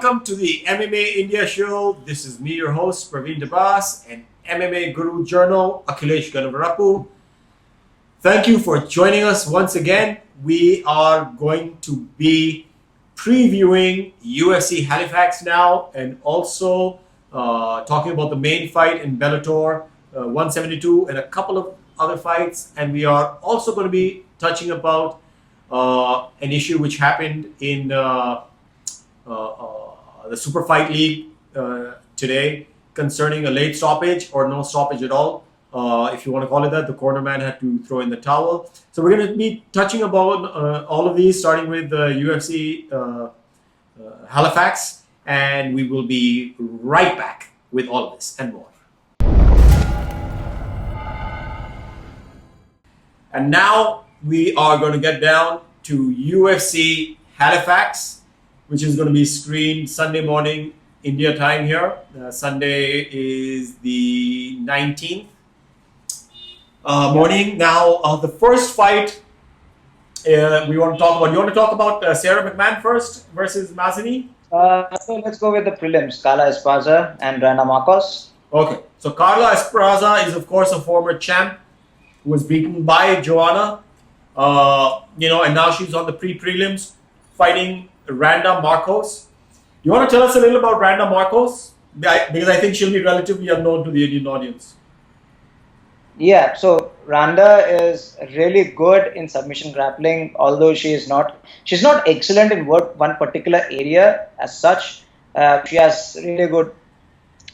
welcome to the MMA India Show. This is me, your host, Parvin Dabas, and MMA Guru Journal, Akhilesh Gannavarapu. Thank you for joining us once again. We are going to be previewing UFC Halifax now, and also talking about the main fight in Bellator 172 and a couple of other fights. And we are also going to be touching about an issue which happened in the Super Fight League today concerning a late stoppage or no stoppage at all. If you want to call it that, the corner man had to throw in the towel. So we're going to be touching about all of these, starting with the UFC Halifax, and we will be right back with all of this and more. And now we are going to get down to UFC Halifax, which is going to be screened Sunday morning India time here. Sunday is the 19th morning. Now, the first fight we want to talk about. You want to talk about Sarah McMahon first versus Mazzini? So let's go with the prelims. Carla Esparza and Randa Marcos. Okay. So Carla Esparza is, of course, a former champ who was beaten by Joanna. And now she's on the pre-prelims fighting Randa Marcos. You want to tell us a little about Randa Marcos? Because I think she'll be relatively unknown to the Indian audience. Yeah, so Randa is really good in submission grappling, although she's not excellent in one particular area as such. She has really good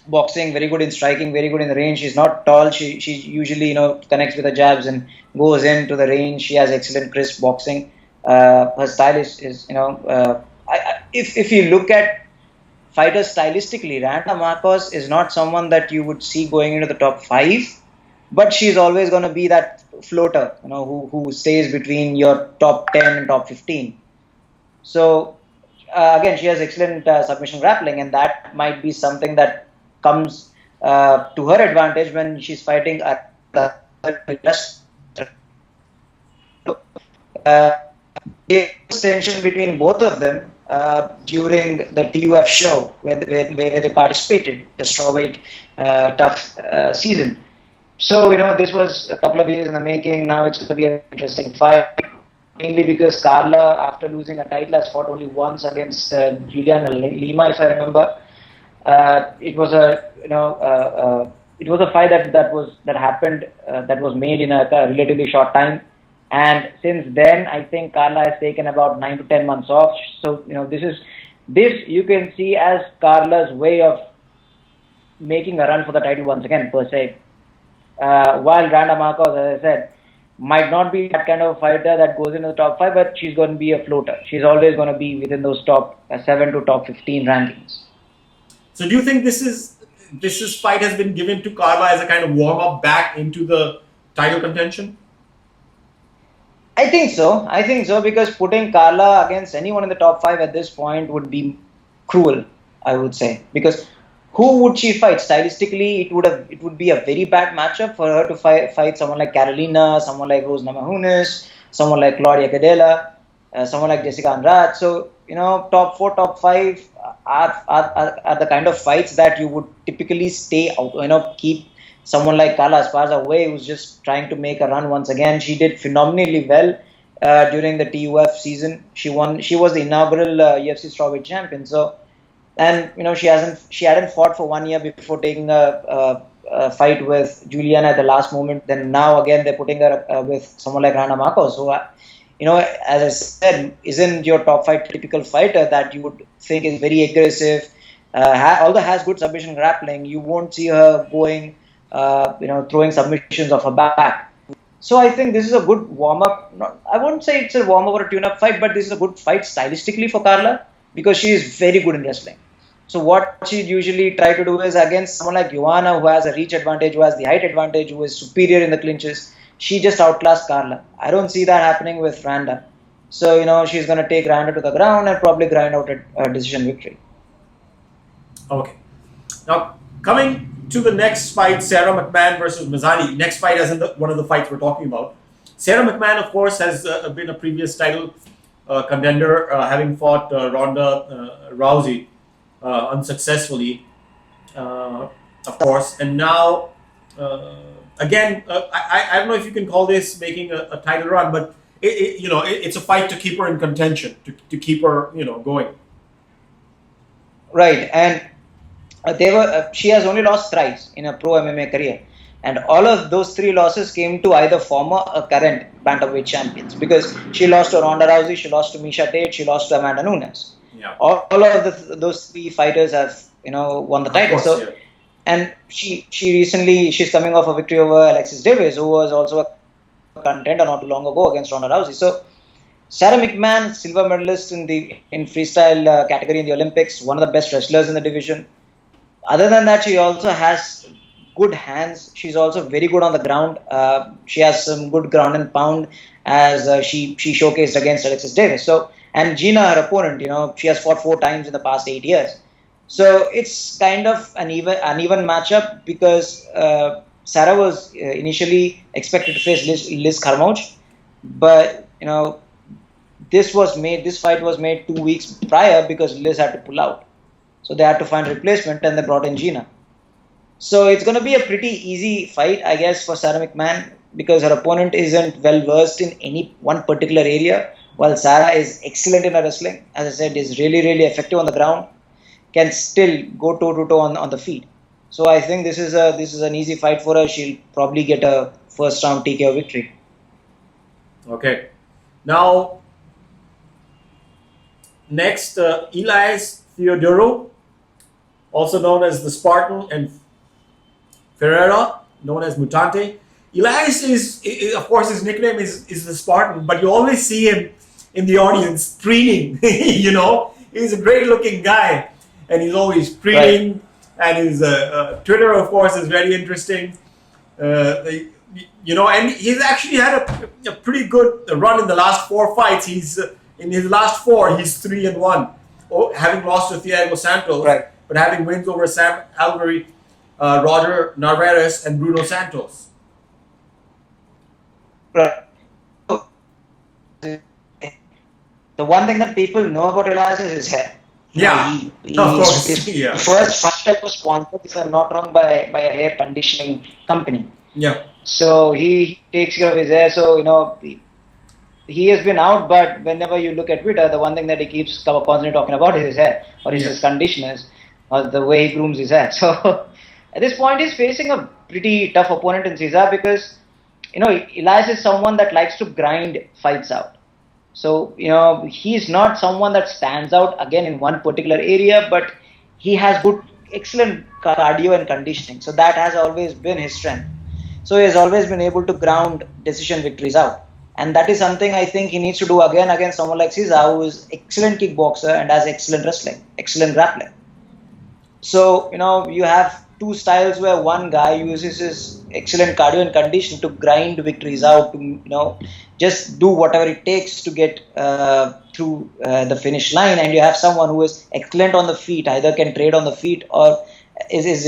boxing, very good in striking, very good in the range. She's not tall. She usually connects with the jabs and goes into the range. She has excellent crisp boxing. Her style is if you look at fighters stylistically, Randa Marcos is not someone that you would see going into the top 5, but she's always going to be that floater, who stays between your top 10 and top 15. So again, she has excellent submission grappling, and that might be something that comes to her advantage when she's fighting at the tension between both of them during the TUF show where they participated, the strawweight tough season. So this was a couple of years in the making. Now it's going to be an interesting fight, mainly because Carla, after losing a title, has fought only once against Juliana Lima, if I remember. It was a fight that happened that was made in a relatively short time, and since then I think Carla has taken about 9 to 10 months off. So this you can see as Carla's way of making a run for the title once again, per se. While Randa Marcos, as I said, might not be that kind of fighter that goes into the top 5, but she's going to be a floater. She's always going to be within those top 7 to top 15 rankings. So do you think this fight has been given to Carla as a kind of warm-up back into the title contention? I think so, because putting Carla against anyone in the top 5 at this point would be cruel, I would say. Because who would she fight? Stylistically, it would be a very bad matchup for her to fight someone like Carolina, someone like Rose Namajunas, someone like Claudia Cadella, someone like Jessica Andrade. So, top 4, top 5 are the kind of fights that you would typically stay out, keep someone like Carla Esparza away, who's just trying to make a run once again. She did phenomenally well during the TUF season. She was the inaugural UFC strawweight champion. So, and she hadn't fought for 1 year before taking a fight with Juliana at the last moment. Then now again they're putting her with someone like Randa Marcos. So, as I said, isn't your top 5 typical fighter that you would think is very aggressive, although has good submission grappling. You won't see her going, throwing submissions off her back. So I think this is a good warm-up. I wouldn't say it's a warm-up or a tune-up fight, but this is a good fight stylistically for Carla because she is very good in wrestling. So what she usually try to do is against someone like Joanna, who has a reach advantage, who has the height advantage, who is superior in the clinches, she just outclassed Carla. I don't see that happening with Randa. So, she's going to take Randa to the ground and probably grind out a decision victory. Okay. Now, coming to the next fight, Sarah McMahon versus Mazzini. Next fight as in one of the fights we're talking about. Sarah McMahon, of course, has been a previous title contender, having fought Ronda Rousey. unsuccessfully, of course. And now, again, I don't know if you can call this making a title run, but it's a fight to keep her in contention, to keep her, going. Right, and she has only lost thrice in her pro MMA career, and all of those 3 losses came to either former or current bantamweight champions, because she lost to Ronda Rousey, she lost to Misha Tate, she lost to Amanda Nunes. Yeah. All of those 3 fighters have won the title. Course, yeah. And she's coming off a victory over Alexis Davis, who was also a contender not too long ago against Ronda Rousey. So Sarah McMahon, silver medalist in freestyle category in the Olympics, one of the best wrestlers in the division. Other than that, she also has good hands. She's also very good on the ground. She has some good ground and pound, as she showcased against Alexis Davis. So, and Gina, her opponent, she has fought 4 times in the past 8 years. So it's kind of an even matchup, because Sarah was initially expected to face Liz Carmouche, but this fight was made 2 weeks prior because Liz had to pull out. So they had to find a replacement, and they brought in Gina. So it's going to be a pretty easy fight, I guess, for Sarah McMahon, because her opponent isn't well versed in any one particular area, while Sarah is excellent in her wrestling. As I said, is really, really effective on the ground, can still go toe-to-toe on the feet. So I think this is an easy fight for her. She'll probably get a first round TKO victory. Okay. Now, next, Elias Theodorou, also known as the Spartan, and Ferreira, known as Mutante. Elias is of course, his nickname is the Spartan, but you always see him in the audience preening. He's a great-looking guy, and he's always preening. Right. And his Twitter, of course, is very interesting. And he's actually had a pretty good run in the last 4 fights. He's in his last 4, he's 3-1, having lost to Thiago Santos, right, but having wins over Sam Alvey, Roger Narvaez, and Bruno Santos. Right. The one thing that people know about Elias is his hair. Yeah, of course. His first fight was sponsored, if I'm not wrong, by a hair conditioning company. Yeah. So he takes care of his hair. So he has been out, but whenever you look at Twitter, the one thing that he keeps constantly talking about is his hair, or is his conditioners, or the way he grooms his hair. So at this point, he's facing a pretty tough opponent in Cesar, because Elias is someone that likes to grind fights out. So, he's not someone that stands out again in one particular area, but he has excellent cardio and conditioning. So that has always been his strength. So he has always been able to ground decision victories out. And that is something I think he needs to do again against someone like Cesar, who is excellent kickboxer and has excellent wrestling, excellent grappling. So, you have 2 styles where one guy uses his excellent cardio and conditioning to grind victories out, to, just do whatever it takes to get through the finish line. And you have someone who is excellent on the feet, either can trade on the feet or is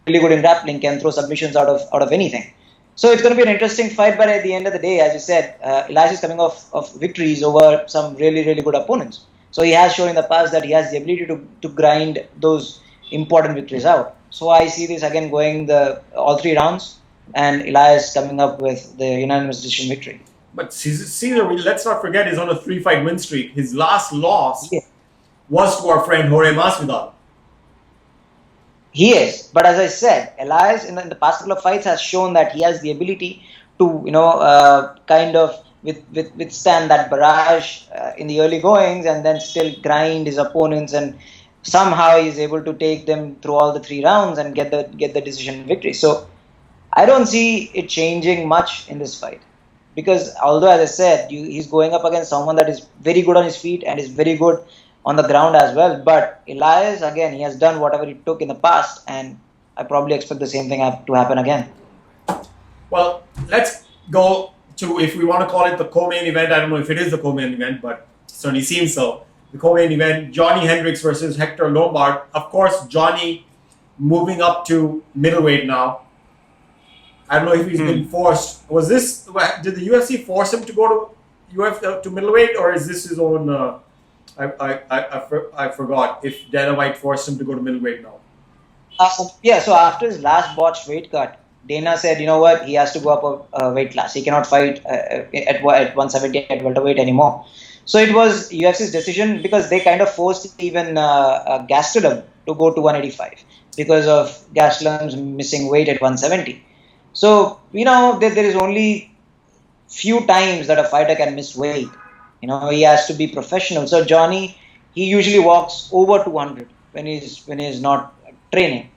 really good in grappling, can throw submissions out of anything. So it's going to be an interesting fight, but at the end of the day, as you said, Elias is coming off victories over some really, really good opponents. So he has shown in the past that he has the ability to grind those important victories out. So I see this again going all 3 rounds, and Elias coming up with the unanimous decision victory. But Cesar, let's not forget, he's on a 3-fight win streak. His last loss was to our friend Jorge Masvidal. He is, but as I said, Elias in the past couple of fights has shown that he has the ability to kind of withstand that barrage in the early goings, and then still grind his opponents, and somehow he's able to take them through all the 3 rounds and get the decision victory. So I don't see it changing much in this fight, because although, as I said, he's going up against someone that is very good on his feet and is very good on the ground as well. But Elias, again, he has done whatever he took in the past, and I probably expect the same thing to happen again. Well, let's go to, if we want to call it the co-main event. I don't know if it is the co-main event, but it certainly seems so. The co-main event, Johnny Hendricks versus Hector Lombard. Of course, Johnny moving up to middleweight now. I don't know if he's been forced. Did the UFC force him to go to middleweight, or is this his own I forgot if Dana White forced him to go to middleweight now. Yeah, so after his last botched weight cut, Dana said, you know what, he has to go up a weight class. He cannot fight at 170 at welterweight anymore. So it was UFC's decision because they kind of forced even Gastelum to go to 185 because of Gastelum's missing weight at 170. So, there is only few times that a fighter can miss weight. He has to be professional. So Johnny, he usually walks over 200 when he's not training.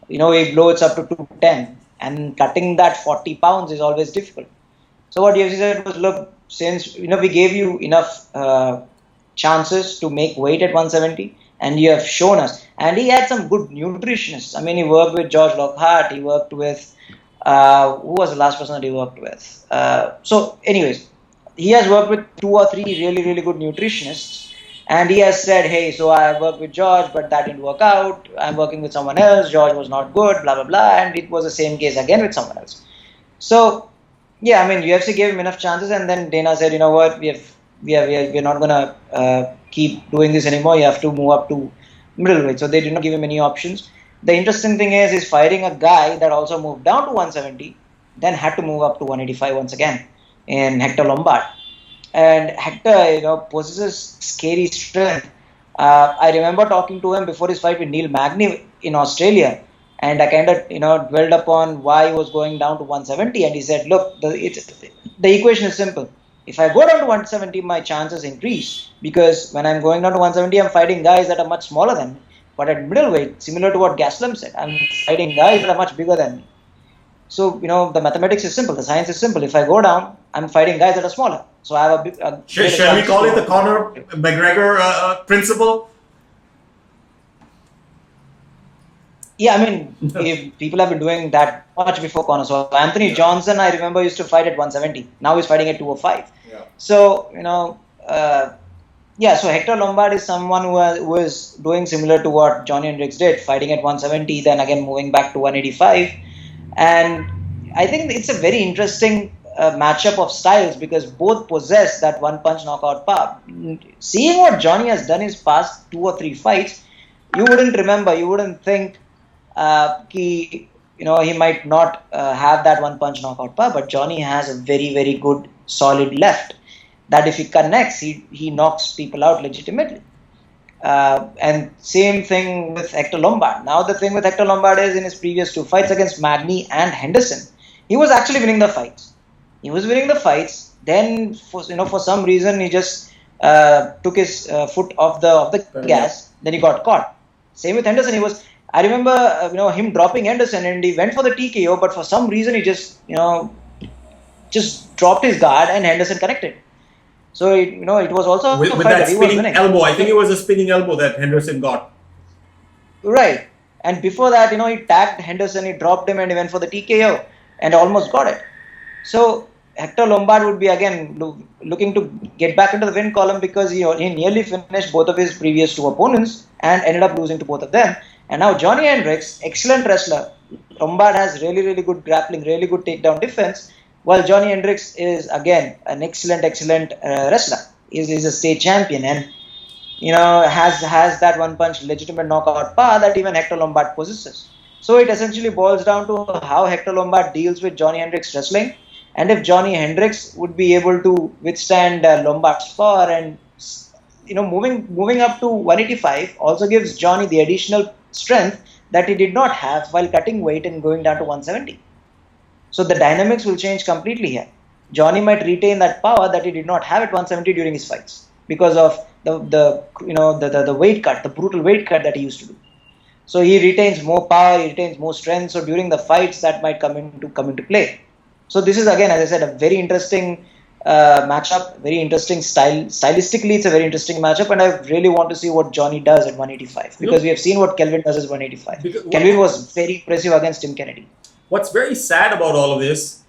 He blows up to 210, and cutting that 40 pounds is always difficult. So what UFC said was, look, since we gave you enough chances to make weight at 170, and you have shown us, and he had some good nutritionists. I mean, he worked with George Lockhart, he worked with who was the last person that he worked with? So, anyways, he has worked with 2 or 3 really, really good nutritionists, and he has said, hey, so I worked with George, but that didn't work out. I'm working with someone else. George was not good, blah, blah, blah. And it was the same case again with someone else. So, yeah, I mean, UFC gave him enough chances, and then Dana said, you know what, we're not going to keep doing this anymore. You have to move up to middleweight. So they did not give him any options. The interesting thing is he's fighting a guy that also moved down to 170, then had to move up to 185 once again in Hector Lombard. And Hector, possesses scary strength. I remember talking to him before his fight with Neil Magny in Australia, and I kind of, dwelled upon why he was going down to 170, and he said, look, the equation is simple. If I go down to 170, my chances increase, because when I'm going down to 170, I'm fighting guys that are much smaller than me. But at middleweight, similar to what Gastelum said, I'm fighting guys that are much bigger than me. So, the mathematics is simple. The science is simple. If I go down, I'm fighting guys that are smaller. So I have a Shall we call it the Conor McGregor principle? Yeah, I mean, people have been doing that much before Conor. So Anthony Johnson, I remember, used to fight at 170. Now he's fighting at 205. Yeah. So, so Hector Lombard is someone who is doing similar to what Johnny Hendricks did, fighting at 170, then again moving back to 185. And I think it's a very interesting matchup of styles because both possess that one-punch knockout power. Seeing what Johnny has done his past 2 or 3 fights, you wouldn't think he might not have that one-punch knockout power, but Johnny has a very, very good, solid left that if he connects, he knocks people out legitimately. And same thing with Hector Lombard. Now the thing with Hector Lombard is in his previous 2 fights against Magny and Henderson, he was actually winning the fights. Then for some reason he just took his foot off the gas. Then he got caught. Same with Henderson. I remember him dropping Henderson and he went for the TKO, but for some reason he just dropped his guard and Henderson connected. So it was also with that spinning elbow. I think it was a spinning elbow that Henderson got. Right, and before that, he tagged Henderson, he dropped him, and he went for the TKO and almost got it. So Hector Lombard would be again looking to get back into the win column because he nearly finished both of his previous 2 opponents and ended up losing to both of them. And now Johnny Hendricks, excellent wrestler. Lombard has really, really good grappling, really good takedown defense. While Johnny Hendricks is again an excellent wrestler. He's a state champion and has that one-punch legitimate knockout power that even Hector Lombard possesses. So it essentially boils down to how Hector Lombard deals with Johnny Hendricks wrestling, and if Johnny Hendricks would be able to withstand Lombard's power, and moving up to 185 also gives Johnny the additional strength that he did not have while cutting weight and going down to 170. So the dynamics will change completely here. Johnny might retain that power that he did not have at 170 during his fights because of the weight cut, the brutal weight cut that he used to do. So he retains more power, he retains more strength. So during the fights, that might come into play. So this is again, as I said, a very interesting matchup, very interesting style. Stylistically, it's a very interesting matchup, and I really want to see what Johnny does at 185 because we have seen what Kelvin does at 185. Kelvin was very impressive against Tim Kennedy. What's very sad about all of this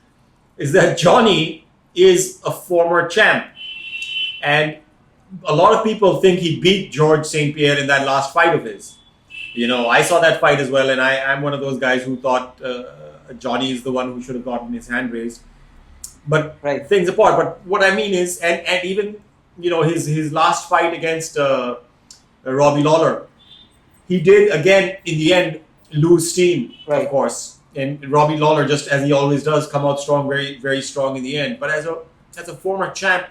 is that Johnny is a former champ. And a lot of people think he beat George St. Pierre in that last fight of his. I saw that fight as well, and I'm one of those guys who thought Johnny is the one who should have gotten his hand raised. But things apart. But what I mean is, and even his last fight against Robbie Lawler, he did again in the end lose steam, Right. of course. And Robbie Lawler, just as he always does, come out strong, very very strong in the end. But as a former champ,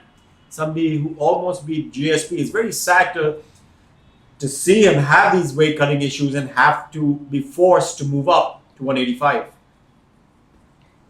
somebody who almost beat GSP, it's very sad to see him have these weight cutting issues and have to be forced to move up to 185.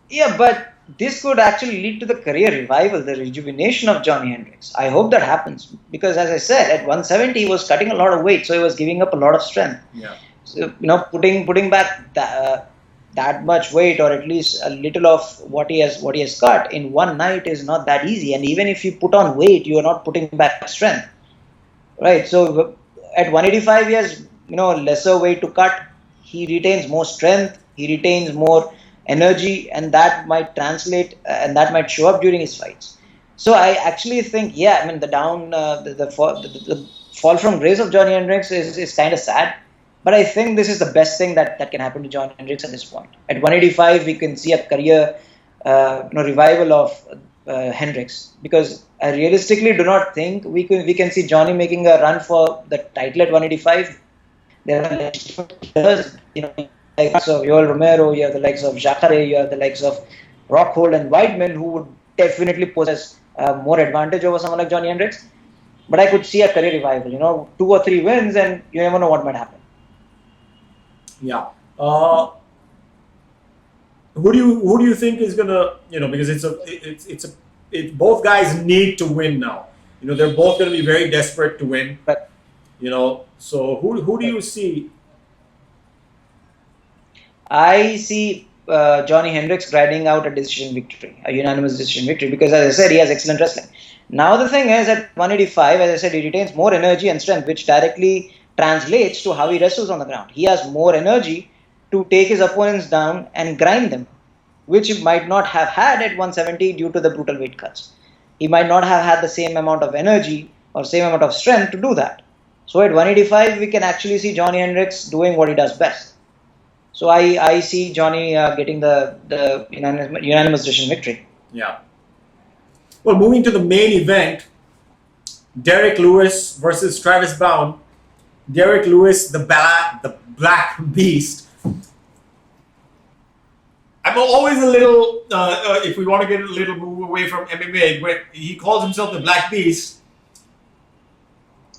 Yeah, but this could actually lead to the career revival, the rejuvenation of Johnny Hendricks. I hope that happens because, as I said, at 170 he was cutting a lot of weight, so he was giving up a lot of strength. Yeah. So putting back that much weight, or at least a little of what he has cut in one night, is not that easy. And even if you put on weight, you are not putting back strength, right? So at 185 he has lesser weight to cut. He retains more strength. He retains more energy, and that might translate and that might show up during his fights. So I actually think, the fall from grace of Johnny Hendricks is kind of sad. But I think this is the best thing that can happen to John Hendricks at this point. At 185, we can see a career revival of Hendricks, because I realistically do not think we can see Johnny making a run for the title at 185. There are legislators, the likes of Yoel Romero, you have the likes of Jacare, you have the likes of Rockhold and Weidman, who would definitely possess more advantage over someone like Johnny Hendricks. But I could see a career revival, 2 or 3 wins, and you never know what might happen. Yeah. Who do you think is gonna, because both guys need to win now. They're both gonna be very desperate to win. But so who do you see? I see Johnny Hendricks grinding out a unanimous decision victory, because, as I said, he has excellent wrestling. Now the thing is, at 185, as I said, he retains more energy and strength, which directly translates to how he wrestles on the ground. He has more energy to take his opponents down and grind them, which he might not have had at 170 due to the brutal weight cuts. He might not have had the same amount of energy or same amount of strength to do that. So at 185, we can actually see Johnny Hendricks doing what he does best. So I see Johnny getting the unanimous decision victory. Yeah. Well, moving to the main event, Derek Lewis versus Travis Browne. Derek Lewis, the Black Beast. I'm always a little, if we want to get a little move away from MMA, when he calls himself the Black Beast,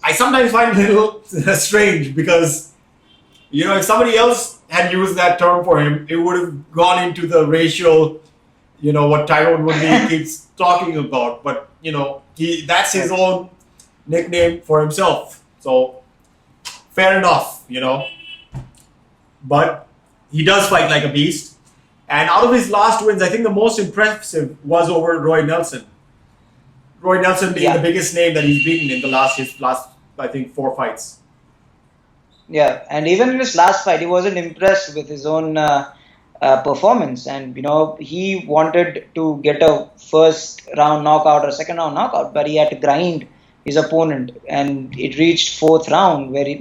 I sometimes find it a little strange, because, if somebody else had used that term for him, it would have gone into the racial, what Tyrone Woodley keeps talking about. But, that's his own nickname for himself. So, fair enough, But he does fight like a beast. And out of his last wins, I think the most impressive was over Roy Nelson. Roy Nelson being the biggest name that he's beaten in his last, I think, 4 fights. Yeah, and even in his last fight, he wasn't impressed with his own performance. And, he wanted to get a first round knockout or second round knockout, but he had to grind his opponent, and it reached 4th round where he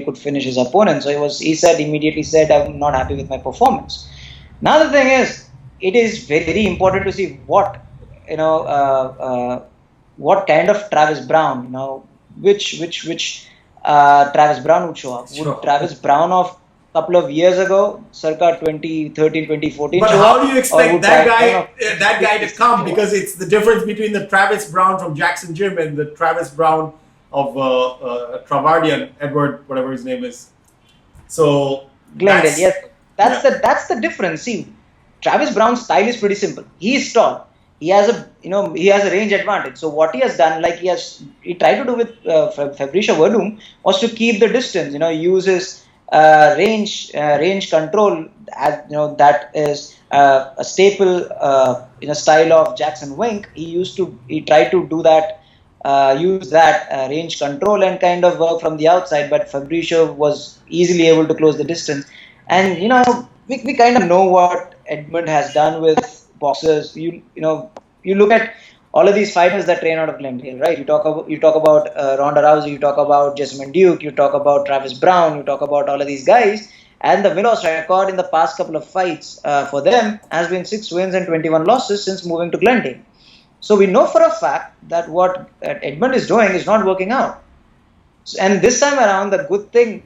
could finish his opponent. So he immediately said, I'm not happy with my performance. Now the thing is, it is very important to see what kind of Travis Browne, which Travis Browne would show up. Sure. Would Travis Browne of a couple of years ago, circa 2013, 2014 But show how up? do you expect that guy to come? Show Because it's the difference between the Travis Browne from Jackson Gym and the Travis Browne of Travardian, Edward, whatever his name is. So Glendale, yes. That's the difference. See, Travis Browne's style is pretty simple. He is tall. He has a range advantage. So what he has done, like he tried to do with Fabricio Verdum, was to keep the distance. Use his range control. That is a staple style of Jackson Wink. He tried to do that. Use that range control and kind of work from the outside, but Fabricio was easily able to close the distance. And we kind of know what Edmund has done with boxers. You look at all of these fighters that train out of Glendale, right? You talk about Ronda Rousey, you talk about Jessamine Duke, you talk about Travis Browne, you talk about all of these guys, and the win-loss record in the past couple of fights for them has been 6 wins and 21 losses since moving to Glendale. So we know for a fact that what Edmund is doing is not working out. And this time around, the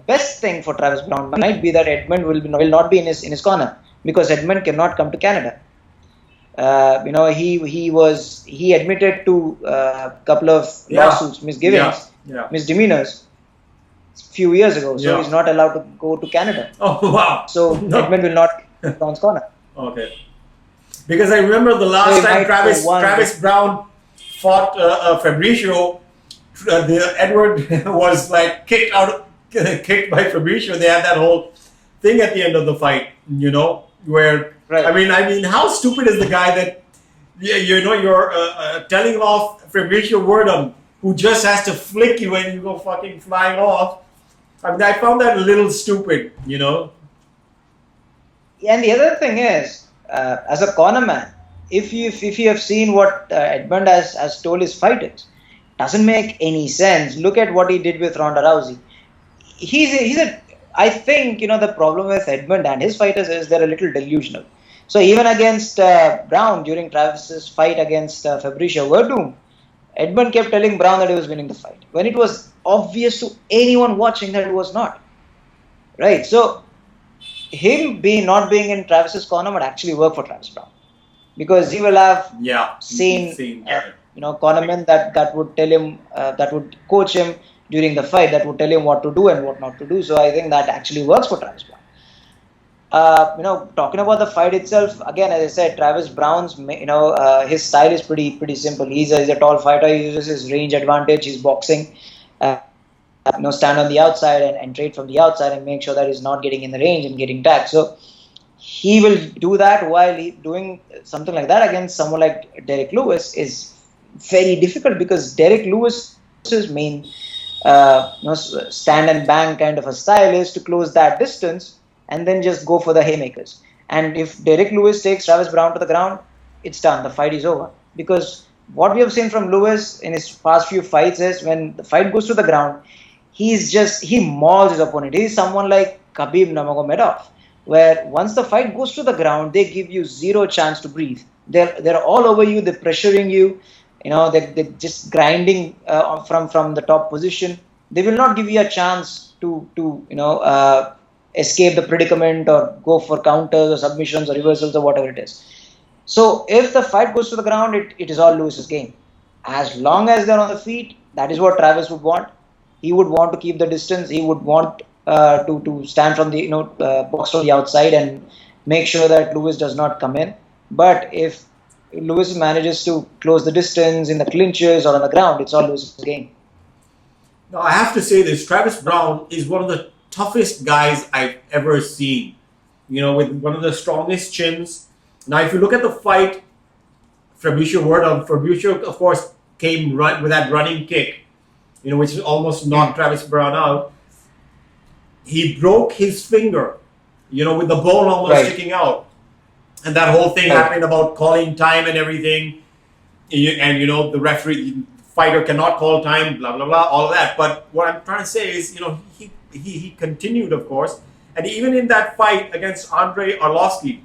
best thing for Travis Brown might be that Edmund will not be in his corner, because Edmund cannot come to Canada. He admitted to a couple of lawsuits, misgivings, misdemeanors a few years ago. So he's not allowed to go to Canada. Oh wow! So Edmund will not be in Brown's corner. Okay. Because I remember the last time Travis Brown fought Fabricio, Edward was like kicked by Fabricio. They had that whole thing at the end of the fight, where I mean, how stupid is the guy that you're telling off Fabricio Werdum, who just has to flick you when you go fucking flying off. I mean, I found that a little stupid, And the other thing is, as a cornerman, if you have seen what Edmund has told his fighters, doesn't make any sense. Look at what he did with Ronda Rousey. I think the problem with Edmund and his fighters is they're a little delusional. So even against Brown during Travis's fight against Fabricio Werdum, Edmund kept telling Brown that he was winning the fight, when it was obvious to anyone watching that it was not. Right? So him not being in Travis's corner would actually work for Travis Brown, because he will have seen cornermen that would tell him, that would coach him during the fight, that would tell him what to do and what not to do. So I think that actually works for Travis Brown. Talking about the fight itself, again, as I said, Travis Brown's, his style is pretty simple. He's a tall fighter. He uses his range advantage. He's boxing. Stand on the outside and trade from the outside and make sure that he's not getting in the range and getting tagged. So he will do that, while doing something like that against someone like Derek Lewis is very difficult, because Derek Lewis's main stand and bang kind of a style is to close that distance and then just go for the haymakers. And if Derek Lewis takes Travis Brown to the ground, it's done. The fight is over. Because what we have seen from Lewis in his past few fights is, when the fight goes to the ground, he mauls his opponent. He's someone like Khabib Nurmagomedov, where once the fight goes to the ground, they give you zero chance to breathe. They're all over you. They're pressuring you. They're just grinding from the top position. They will not give you a chance to escape the predicament or go for counters or submissions or reversals or whatever it is. So if the fight goes to the ground, it is all Lewis's game. As long as they're on the feet, that is what Travis would want. He would want to keep the distance. He would want to stand from the box from the outside and make sure that Lewis does not come in. But if Lewis manages to close the distance in the clinches or on the ground, it's all Lewis's game. Now I have to say this: Travis Brown is one of the toughest guys I've ever seen. With one of the strongest chins. Now, if you look at the fight, Fabricio, of course, came with that running kick, which almost knocked Travis Brown out. He broke his finger, with the bone almost sticking out. And that whole thing happened about calling time and everything. And, the fighter cannot call time, blah, blah, blah, all of that. But what I'm trying to say is, he continued, of course. And even in that fight against Andrei Arlovski,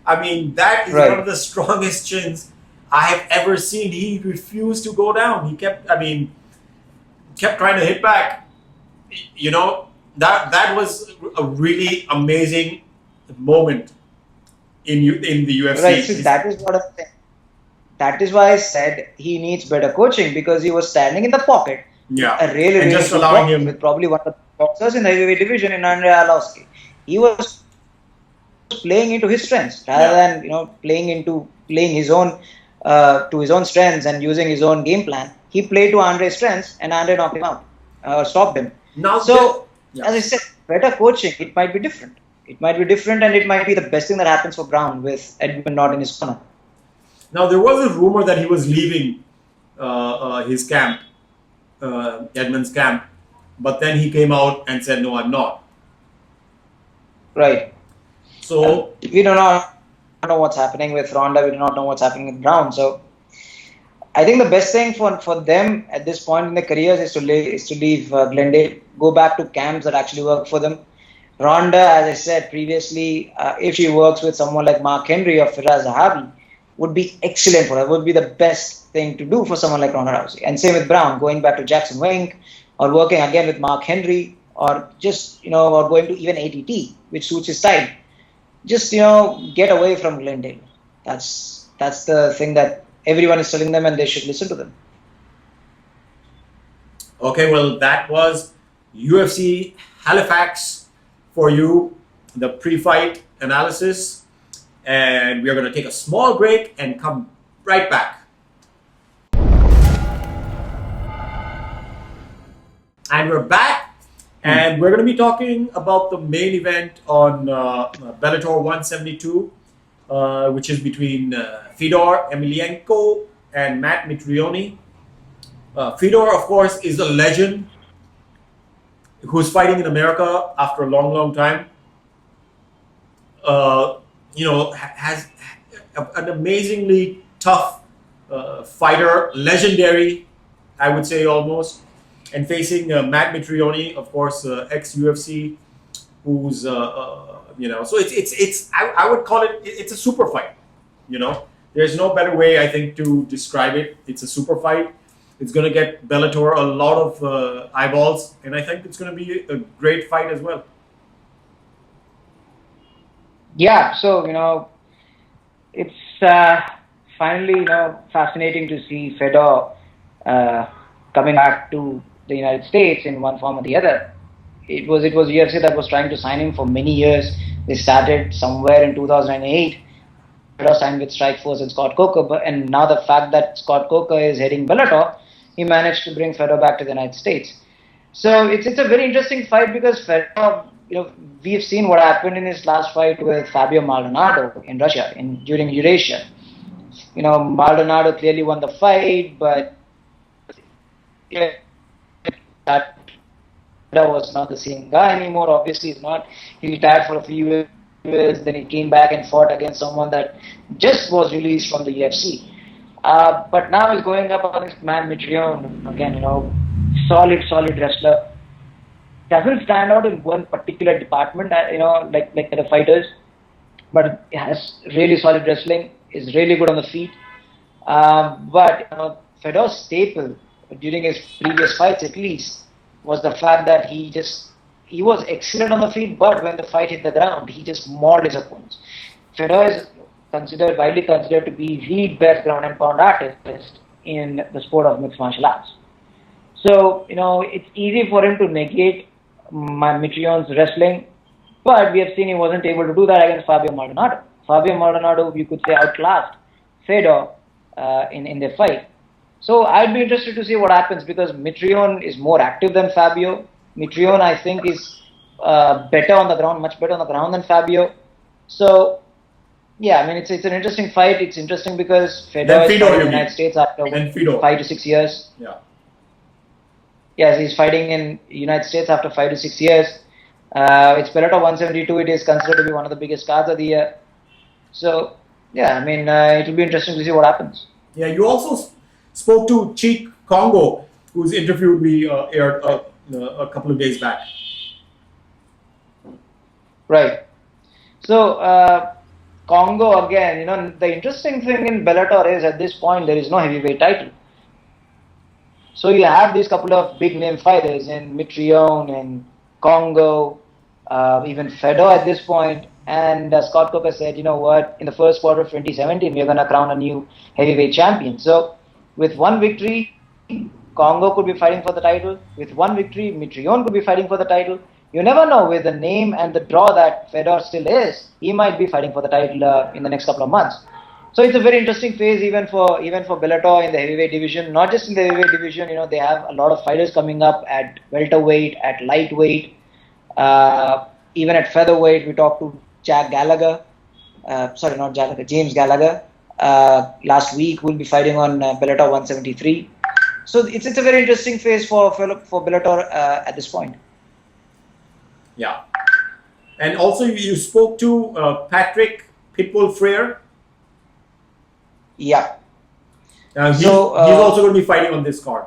I mean, that is one of the strongest chins I have ever seen. He refused to go down. He kept trying to hit back. That was a really amazing moment in the UFC. Right, so that is what I'm saying. That is why I said he needs better coaching, because he was standing in the pocket. Yeah, a really just allowing him with probably one of the boxers in the heavyweight division in Andrei Arlovski. He was playing into his strengths rather than playing his own to his own strengths and using his own game plan. He played to Andrei's strengths, and Andrei knocked him out, stopped him. Now, as I said, better coaching, it might be different. It might be different, and it might be the best thing that happens for Brown with Edmund not in his corner. Now, there was a rumor that he was leaving his camp, Edmund's camp, but then he came out and said, "No, I'm not." Right. So we do not know what's happening with Ronda. We do not know what's happening with Brown. So I think the best thing for them at this point in their careers is to leave Glendale, go back to camps that actually work for them. Ronda, as I said previously, if she works with someone like Mark Henry or Firas Zahabi, would be excellent for her, would be the best thing to do for someone like Ronda Rousey. And same with Brown, going back to Jackson Wink, or working again with Mark Henry, or just, or going to even ATT, which suits his style. Just, get away from Glendale. That's the thing that everyone is telling them, and they should listen to them. Okay, well, that was UFC Halifax for you, the pre-fight analysis. And we are going to take a small break and come right back. And we're back, and we're going to be talking about the main event on Bellator 172, which is between Fedor Emelianenko and Matt Mitrione. Fedor, of course, is a legend who's fighting in America after a long, long time. Has an amazingly tough fighter, legendary, I would say almost, and facing Matt Mitrione, of course, ex-UFC, who's so it's I would call it's a super fight. There's no better way, I think, to describe it. It's a super fight. It's going to get Bellator a lot of eyeballs, and I think it's going to be a great fight as well. Yeah, so, it's finally, fascinating to see Fedor coming back to the United States in one form or the other. It was UFC that was trying to sign him for many years. They started somewhere in 2008. Fedor signed with Strikeforce and Scott Coker, and now the fact that Scott Coker is heading Bellator, he managed to bring Fedor back to the United States. So it's a very interesting fight because Fedor, we've seen what happened in his last fight with Fabio Maldonado in Russia during Eurasia. Maldonado clearly won the fight, but that was not the same guy anymore. Obviously, he's not. He retired for a few years, then he came back and fought against someone that just was released from the UFC. But now he's going up against Matt Mitrione again. Solid wrestler. Doesn't stand out in one particular department, like the fighters, but has really solid wrestling. Is really good on the feet. But Fedor's staple during his previous fights, at least, was the fact that he was excellent on the feet, but when the fight hit the ground, he just mauled his opponents. Fedor is widely considered to be the best ground and pound artist in the sport of mixed martial arts. So, it's easy for him to negate Mitrione's wrestling, but we have seen he wasn't able to do that against Fabio Maldonado. Fabio Maldonado, you could say, outclassed Fedor in their fight. So I'd be interested to see what happens because Mitrione is more active than Fabio. Mitrione, I think, is better on the ground, much better on the ground than Fabio. So, yeah, it's an interesting fight. It's interesting because Fedor is fighting in the United States after 5 to 6 years. Yeah. Yes, he's fighting in the United States after 5 to 6 years. It's Bellator 172. It is considered to be one of the biggest cards of the year. So, yeah, it will be interesting to see what happens. Yeah, you also spoke to Cheek Congo, whose interview we aired a couple of days back. Right. So, Congo again, the interesting thing in Bellator is at this point there is no heavyweight title. So you have these couple of big name fighters in Mitrione and Congo, even Fedor at this point. And Scott Coker said, you know what, in the first quarter of 2017, we're going to crown a new heavyweight champion. So with one victory, Congo could be fighting for the title. With one victory, Mitrione could be fighting for the title. You never know, with the name and the draw that Fedor still is, he might be fighting for the title in the next couple of months. So it's a very interesting phase even for Bellator in the heavyweight division. Not just in the heavyweight division, they have a lot of fighters coming up at welterweight, at lightweight, even at featherweight. We talked to James Gallagher. Last week we'll be fighting on Bellator 173. So it's a very interesting phase for Bellator at this point. Yeah. And also you spoke to Patrick Pitbull Freire. Yeah. He's also going to be fighting on this card.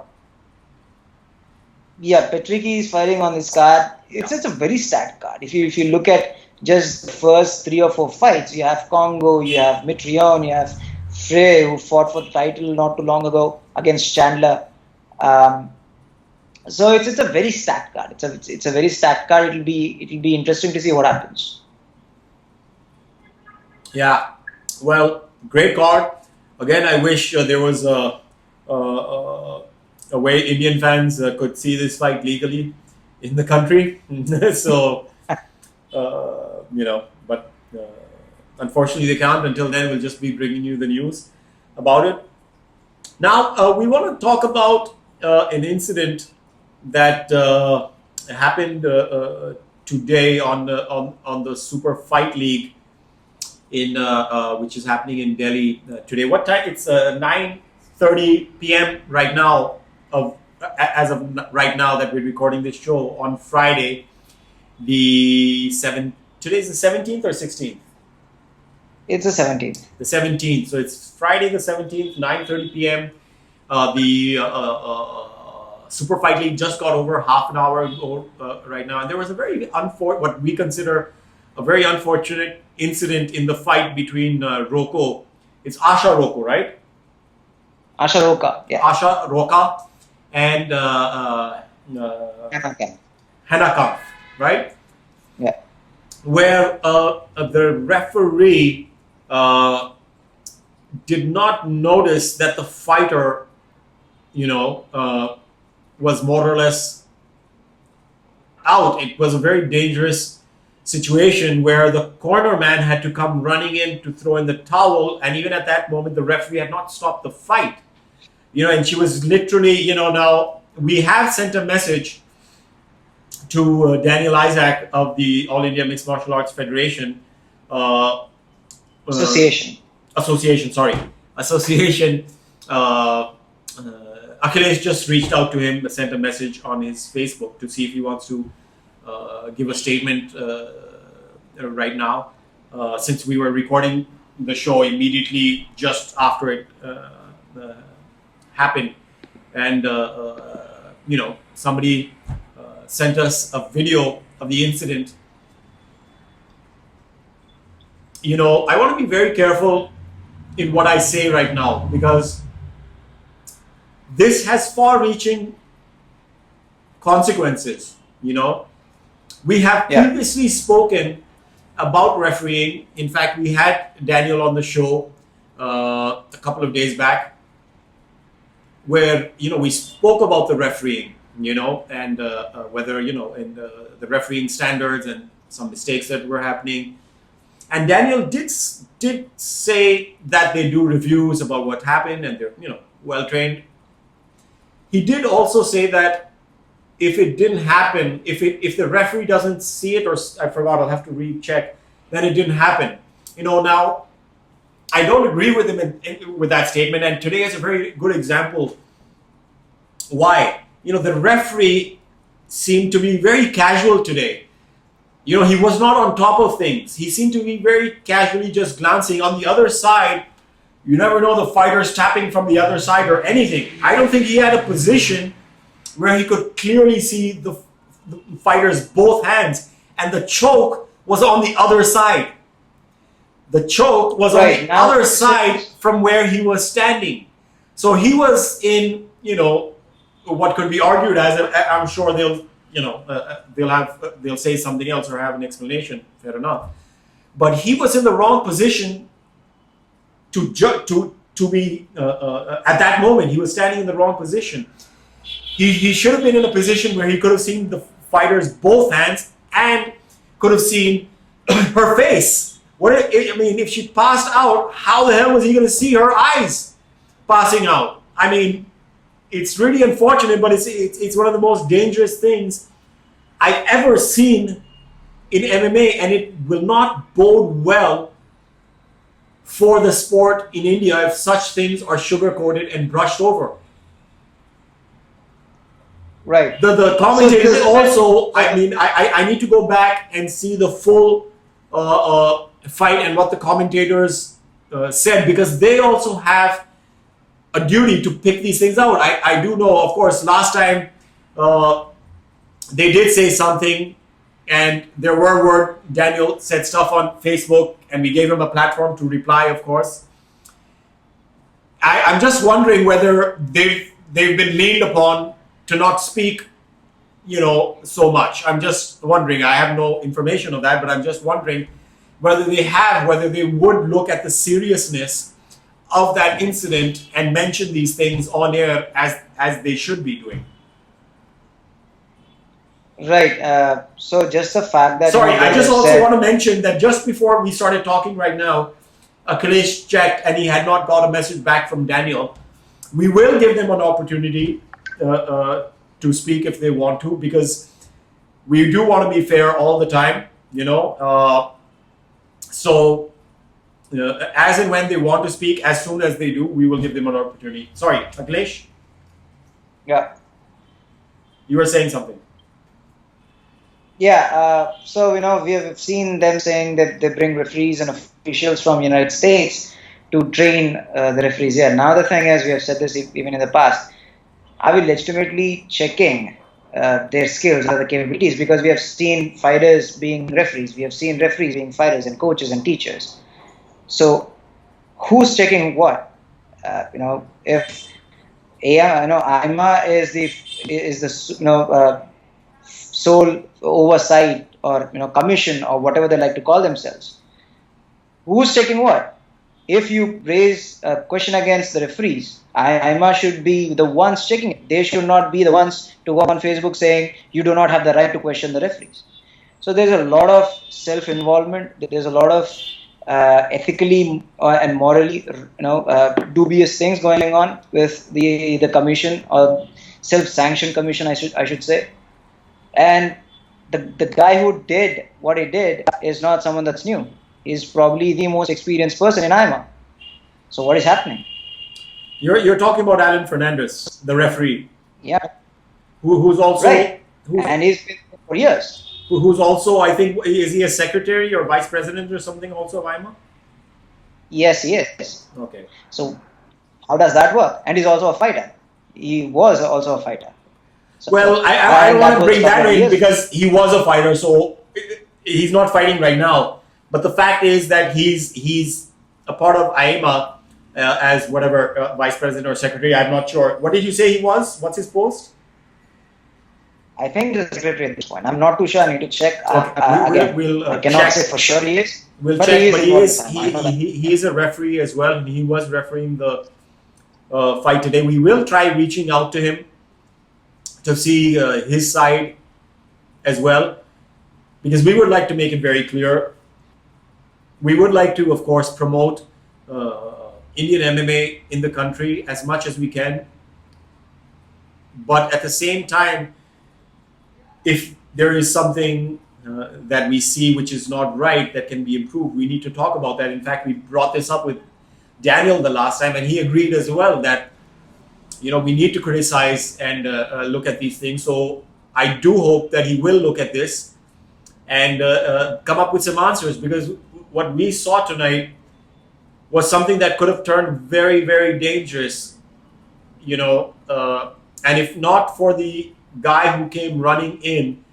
Yeah, Patrick is fighting on this card. It's a very stacked card. If you look at just the first 3 or 4 fights, you have Congo, you have Mitrione, you have Frey, who fought for the title not too long ago against Chandler. So it's a very stacked card. It's a very stacked card. It'll be interesting to see what happens. Yeah, well, great card. Again, I wish there was a way Indian fans could see this fight legally in the country. So, but unfortunately they can't. Until then, we'll just be bringing you the news about it. Now, we want to talk about an incident that happened today on the Super Fight League in which is happening in Delhi today. What time? It's 9:30 p.m. right now. As of right now that we're recording this show on Friday, Today's the 17th or 16th. It's the 17th. The 17th. So it's Friday the 17th, 9:30 p.m. The Super Fight League just got over half an hour ago right now, and there was a very what we consider a very unfortunate incident in the fight between Roko. It's Asha Roko, right? Asha Roka, yeah. Asha Roka and Hannah Kampf, right? Yeah. Where the referee did not notice that the fighter, was more or less out. It was a very dangerous situation where the corner man had to come running in to throw in the towel, and even at that moment, the referee had not stopped the fight. And she was literally, now we have sent a message to Daniel Isaac of the All India Mixed Martial Arts Federation. Association. Akhilesh just reached out to him, sent a message on his Facebook to see if he wants to give a statement right now. Since we were recording the show immediately just after it happened. And, somebody sent us a video of the incident. I want to be very careful in what I say right now, because this has far-reaching consequences. We have previously spoken about refereeing. In fact, we had Daniel on the show a couple of days back, where we spoke about the refereeing, and whether in the refereeing standards and some mistakes that were happening. And Daniel did say that they do reviews about what happened and they're well trained. He did also say that if it didn't happen, if the referee doesn't see it, or I forgot, I'll have to recheck, then it didn't happen. Now I don't agree with him with that statement, and today is a very good example why. The referee seemed to be very casual today. He was not on top of things. He seemed to be very casually just glancing. On the other side, you never know the fighter's tapping from the other side or anything. I don't think he had a position where he could clearly see the fighter's both hands. And the choke was on the other side. The choke was on the other side from where he was standing. So he was in, what could be argued as, I'm sure they'll say something else or have an explanation. Fair enough. But he was in the wrong position to be at that moment. He was standing in the wrong position. He should have been in a position where he could have seen the fighter's both hands and could have seen her face. If she passed out, how the hell was he going to see her eyes passing out? It's really unfortunate, but it's one of the most dangerous things I've ever seen in MMA, and it will not bode well for the sport in India if such things are sugar-coated and brushed over. Right. The commentators also, I need to go back and see the full fight and what the commentators said, because they also have a duty to pick these things out. I do know, of course, last time they did say something, and there were Daniel said stuff on Facebook, and we gave him a platform to reply, of course. I'm just wondering whether they've been leaned upon to not speak, so much. I'm just wondering. I have no information of that, but I'm just wondering whether they would look at the seriousness of that incident and mention these things on air as they should be doing. Right. So just the fact that... Sorry, I just also want to mention that just before we started talking right now, Akhilesh checked and he had not got a message back from Daniel. We will give them an opportunity to speak if they want to, because we do want to be fair all the time, So as and when they want to speak, as soon as they do, we will give them an opportunity. Sorry, Akhilesh? Yeah. You were saying something. Yeah, so we have seen them saying that they bring referees and officials from United States to train the referees here. Now the thing is, we have said this even in the past, are we legitimately checking their skills or the capabilities? Because we have seen fighters being referees, we have seen referees being fighters and coaches and teachers. So who's checking what? If AIMMAA is the sole oversight or commission or whatever they like to call themselves, who's checking what? If you raise a question against the referees, AIMMAA should be the ones checking it. They should not be the ones to go on Facebook saying you do not have the right to question the referees. So there's a lot of self-involvement. There's a lot of ethically and morally dubious things going on with the commission, or self-sanctioned commission, I should say. And the guy who did what he did is not someone that's new. He's probably the most experienced person in AIMMAA. So what is happening? You're talking about Alan Fernandes, the referee. Yeah. Who's also... Right. And he's been there for years. Who's also, I think, is he a secretary or vice president or something also of AIMMAA? Yes, he is. Okay. So how does that work? And he's also a fighter. He was also a fighter. So, well, I don't want to bring that in because he was a fighter, so he's not fighting right now. But the fact is that he's a part of AIMMAA as whatever vice president or secretary. I'm not sure. What did you say he was? What's his post? I think he's a secretary at this point. I'm not too sure. I need to check. Okay. I cannot check. say for sure he is. We'll check. But he is a referee as well, and he was refereeing the fight today. We will try reaching out to him to see his side as well, because we would like to make it very clear. We would like to, of course, promote Indian MMA in the country as much as we can. But at the same time, if there is something that we see which is not right, that can be improved, we need to talk about that. In fact, we brought this up with Daniel the last time, and he agreed as well that we need to criticize and look at these things. So I do hope that he will look at this and come up with some answers, because what we saw tonight was something that could have turned very, very dangerous, and if not for the guy who came running in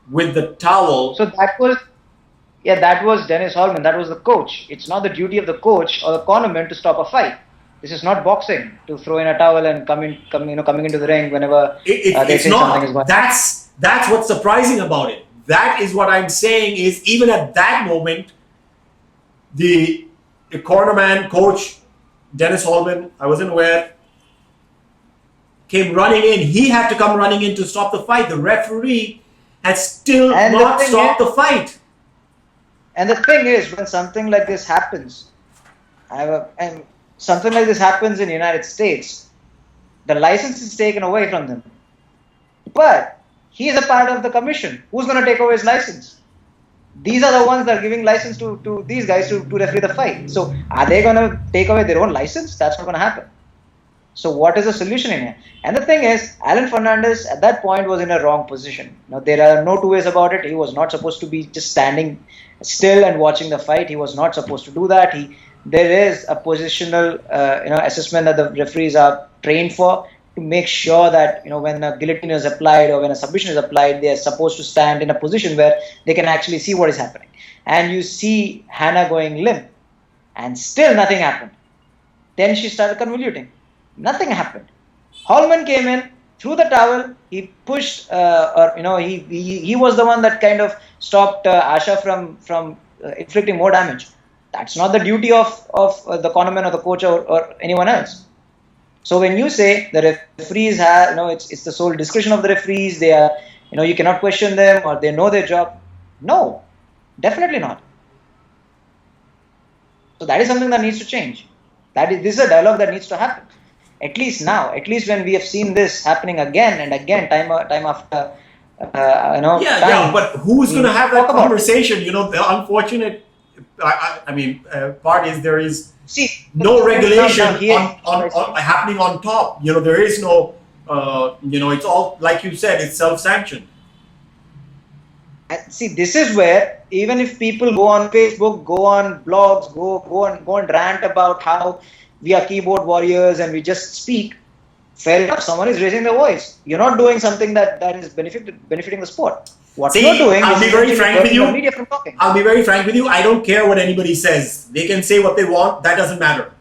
with the towel. So that was Dennis Hallman. That was the coach. It's not the duty of the coach or the cornerman to stop a fight. This is not boxing, to throw in a towel and coming into the ring whenever they say something is going on. That's what's surprising about it. That is what I'm saying, is even at that moment, the cornerman, coach, Dennis Hallman, I wasn't aware, came running in. He had to come running in to stop the fight. The referee had still not stopped the fight. And the thing is, when something like this happens, something like this happens in the United States, the license is taken away from them. But he is a part of the commission. Who's going to take away his license? These are the ones that are giving license to these guys to referee the fight. So are they going to take away their own license? That's not going to happen. So what is the solution in here? And the thing is, Alan Fernandes at that point was in a wrong position. Now, there are no two ways about it. He was not supposed to be just standing still and watching the fight. He was not supposed to do that. There is a positional assessment that the referees are trained for, to make sure that when a guillotine is applied or when a submission is applied, they are supposed to stand in a position where they can actually see what is happening. And you see Hannah going limp, and still nothing happened. Then she started convoluting. Nothing happened. Holman came in, threw the towel. He pushed, he was the one that kind of stopped Asha from inflicting more damage. That's not the duty of the cornerman or the coach or anyone else. So when you say the referees have, it's the sole discretion of the referees. They are, you cannot question them or they know their job. No, definitely not. So that is something that needs to change. This is a dialogue that needs to happen. At least now, at least when we have seen this happening again and again, time after, Yeah, but who's going to have that conversation? The unfortunate, part is there is no regulation on happening on top. There is no, it's all, like you said, it's self-sanctioned. See, this is where even if people go on Facebook, go on blogs, go and rant about how we are keyboard warriors and we just speak, fair enough, someone is raising their voice. You're not doing something that is benefiting the sport. What you're doing I'll is be very frank with you. The media from talking. I'll be very frank with you. I don't care what anybody says. They can say what they want. That doesn't matter.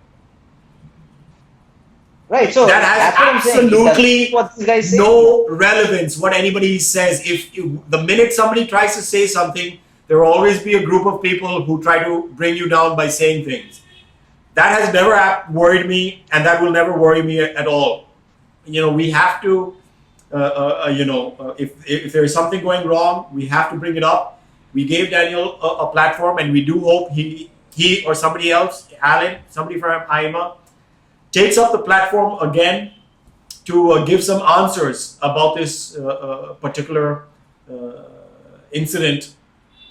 Right. So that has absolutely no relevance what anybody says. If the minute somebody tries to say something, there will always be a group of people who try to bring you down by saying things. That has never worried me, and that will never worry me at all. We have to, if there is something going wrong, we have to bring it up. We gave Daniel a platform, and we do hope he or somebody else, Alan, somebody from AIMMAA, takes up the platform again to give some answers about this particular incident,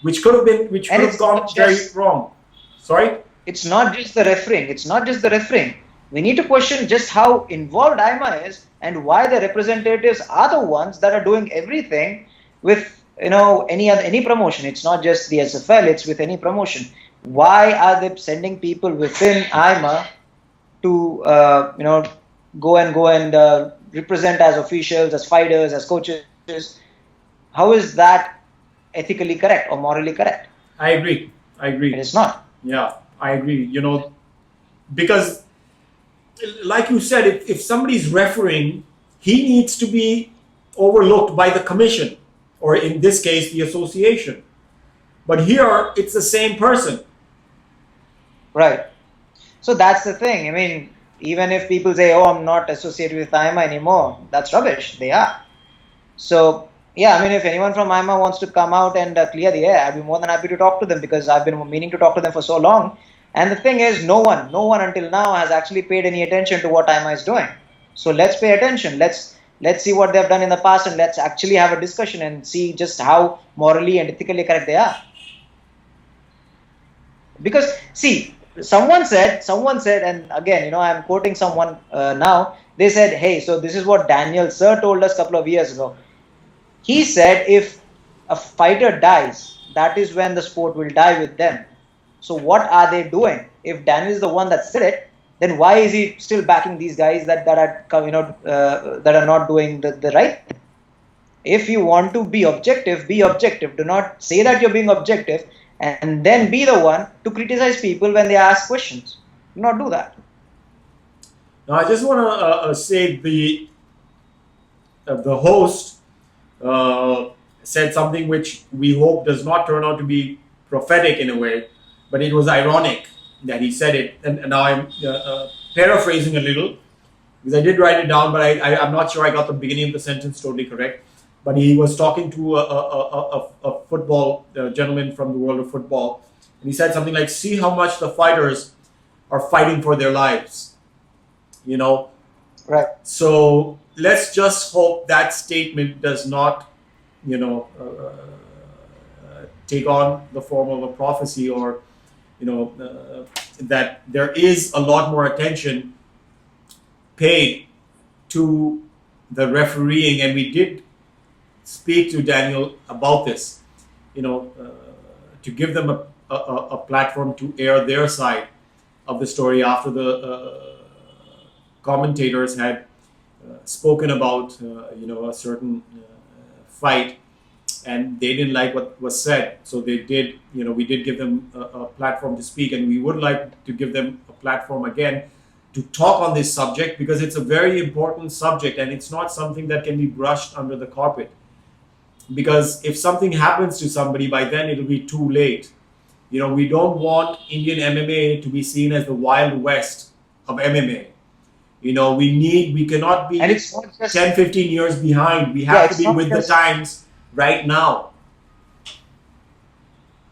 which could have gone very wrong. Sorry? It's not just the refereeing. We need to question just how involved AIMMAA is and why the representatives are the ones that are doing everything with any promotion. It's not just the SFL, it's with any promotion. Why are they sending people within AIMMAA to go and represent as officials, as fighters, as coaches? How is that ethically correct or morally correct? I agree. It is not. Yeah, I agree. Because like you said, if somebody's refereeing, he needs to be overlooked by the commission, or in this case, the association. But here, it's the same person. Right. So that's the thing. I mean, even if people say, "Oh, I'm not associated with AIMMAA anymore," that's rubbish. They are. So yeah, I mean, if anyone from AIMMAA wants to come out and clear the air, I'd be more than happy to talk to them, because I've been meaning to talk to them for so long. And the thing is, no one until now has actually paid any attention to what AIMMAA is doing. So let's pay attention. Let's see what they've done in the past, and let's actually have a discussion and see just how morally and ethically correct they are. Because see, someone said, and again, I'm quoting someone now. They said, "Hey, so this is what Daniel Sir told us a couple of years ago. He said if a fighter dies, that is when the sport will die with them. So what are they doing? If Daniel is the one that said it, then why is he still backing these guys that are not doing the right thing? If you want to be objective, be objective. Do not say that you're being objective and then be the one to criticize people when they ask questions. Do not do that." Now, I just want to say the host said something which we hope does not turn out to be prophetic in a way, but it was ironic that he said it. And now I'm paraphrasing a little, because I did write it down, but I'm not sure I got the beginning of the sentence totally correct. But he was talking to a football gentleman from the world of football, and he said something like, "See how much the fighters are fighting for their lives." Right. So let's just hope that statement does not, take on the form of a prophecy, or, that there is a lot more attention paid to the refereeing. And we did speak to Daniel about this, to give them a platform to air their side of the story after the commentators had spoken about, a certain fight, and they didn't like what was said. So we did give them a platform to speak, and we would like to give them a platform again to talk on this subject because it's a very important subject and it's not something that can be brushed under the carpet. Because if something happens to somebody, by then it'll be too late. You know, we don't want Indian MMA to be seen as the Wild West of MMA. You know, we cannot be And it's not just 10, 15 years behind. We have to it's be not with the just- times right now.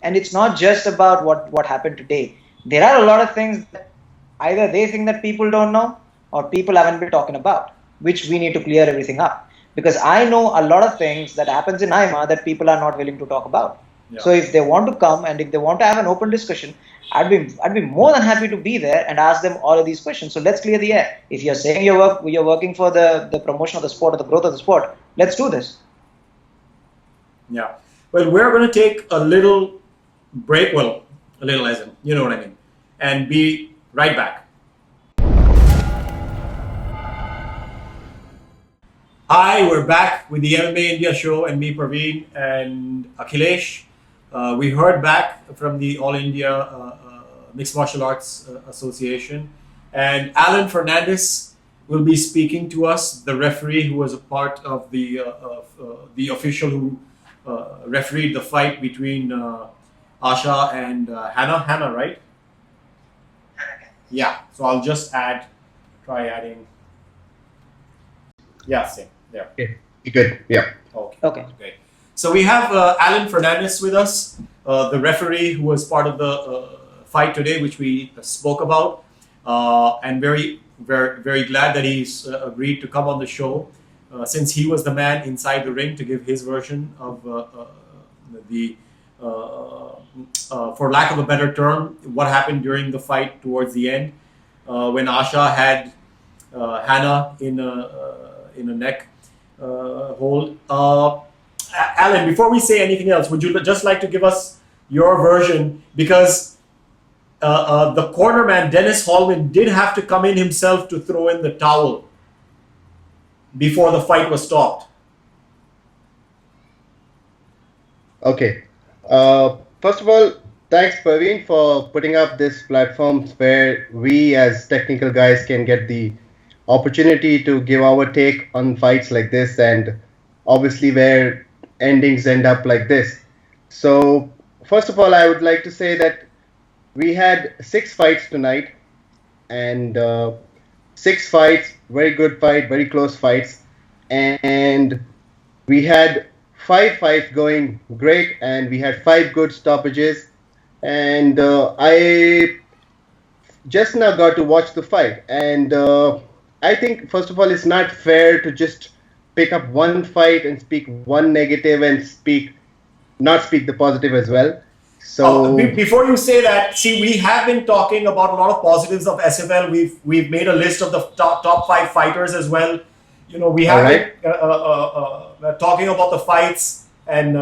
And it's not just about what happened today. There are a lot of things that either they think that people don't know or people haven't been talking about, which we need to clear everything up. Because I know a lot of things that happens in AIMMAA that people are not willing to talk about. Yeah. So if they want to come and if they want to have an open discussion, I'd be more than happy to be there and ask them all of these questions. So let's clear the air. If you're saying you're working for the promotion of the sport or the growth of the sport, let's do this. Yeah. Well, we're going to take a little break. Well, a little as in, you know what I mean. And be right back. Hi, we're back with the MMA India Show and me, Parvin and Akhilesh. We heard back from the All India Mixed Martial Arts Association, and Alan Fernandes will be speaking to us, the referee who was a part of the official who refereed the fight between Asha and Hannah, right? Yeah. So I'll just try adding. Yeah, same. There. Okay, good. Yeah. Okay. Great. So we have Alan Fernandes with us, the referee who was part of the fight today, which we spoke about, and very, very, very glad that he's agreed to come on the show, since he was the man inside the ring to give his version of for lack of a better term, what happened during the fight towards the end, when Asha had Hannah in a neck hold. Alan, before we say anything else, would you just like to give us your version? Because the cornerman, Dennis Hallman, did have to come in himself to throw in the towel before the fight was stopped. Okay. First of all, thanks, Parvin, for putting up this platform where we as technical guys can get the opportunity to give our take on fights like this, and obviously where endings end up like this. So first of all, I would like to say that we had 6 fights tonight, and 6 fights, very good fight, very close fights, and we had 5 fights going great, and we had 5 good stoppages, and I just now got to watch the fight, and I think, first of all, it's not fair to just pick up one fight and speak one negative and not speak the positive as well. So before you say that, see, we have been talking about a lot of positives of SFL. We've made a list of the top 5 fighters as well. You know, we have been talking about the fights and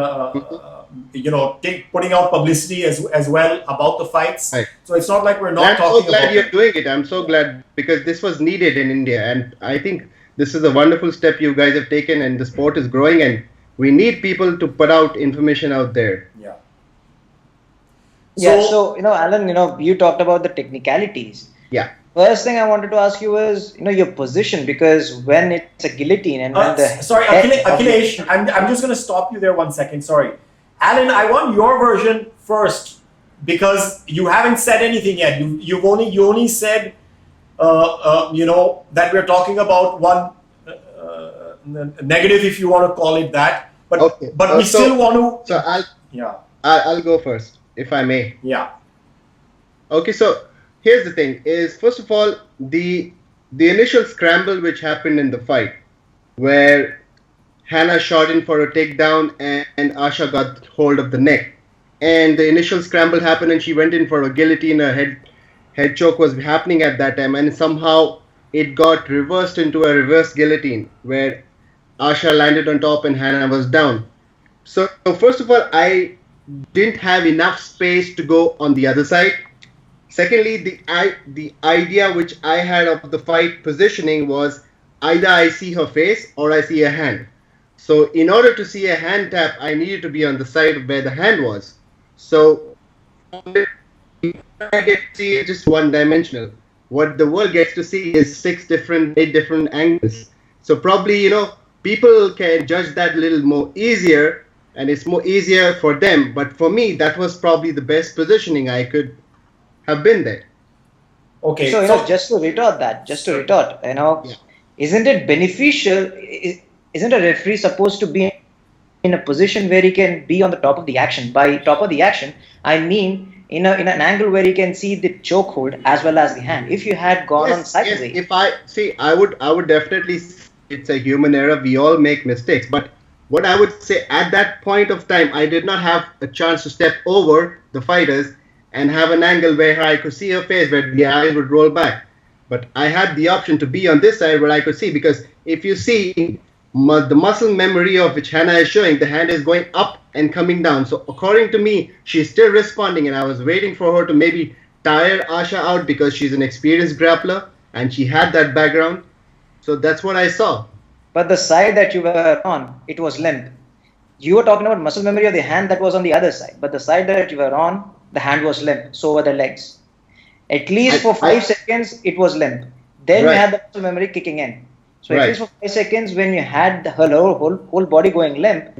you know, putting out publicity as well about the fights. Right. So it's not like we're not talking about. I'm so glad you're doing it. I'm so glad, because this was needed in India, and I think this is a wonderful step you guys have taken, and the sport is growing, and we need people to put out information out there. Yeah. Yeah. So Alan, you talked about the technicalities. Yeah. First thing I wanted to ask you is, your position, because when it's a guillotine and when the sorry, Akhilesh, I'm just going to stop you there 1 second. Sorry, Alan, I want your version first, because you haven't said anything yet. You only said that we're talking about one negative, if you want to call it that. But okay. But we still want to. So I'll go first, if I may. Yeah. Okay. So here's the thing: is first of all the initial scramble which happened in the fight, where Hannah shot in for a takedown and Asha got hold of the neck, and the initial scramble happened and she went in for a guillotine. A head choke was happening at that time, and somehow it got reversed into a reverse guillotine where Asha landed on top and Hannah was down. So first of all, I didn't have enough space to go on the other side. Secondly, the idea which I had of the fight positioning was either I see her face or I see a hand. So in order to see a hand tap, I needed to be on the side where the hand was. So I get to see it just one-dimensional. what the world gets to see is 8 different angles. So probably, people can judge that a little more easier, and it's more easier for them. But for me, that was probably the best positioning I could have been there. Okay. So, just to retort, Yeah. isn't it beneficial? Isn't a referee supposed to be in a position where he can be on the top of the action? By top of the action, I mean in an angle where he can see the choke hold as well as the hand. If you had gone on sideways, if I would definitely say it's a human error. We all make mistakes, but what I would say at that point of time, I did not have a chance to step over the fighters and have an angle where I could see her face, where the eyes would roll back. But I had the option to be on this side where I could see, because if you see the muscle memory of which Hannah is showing, the hand is going up and coming down. So according to me, she's still responding, and I was waiting for her to maybe tire Asha out because she's an experienced grappler and she had that background. So that's what I saw. But the side that you were on, it was limp. You were talking about muscle memory of the hand that was on the other side, but the side that you were on, the hand was limp. So were the legs. At least for 5 seconds, it was limp. Then you had the muscle memory kicking in. So at least for 5 seconds, when you had the whole body going limp,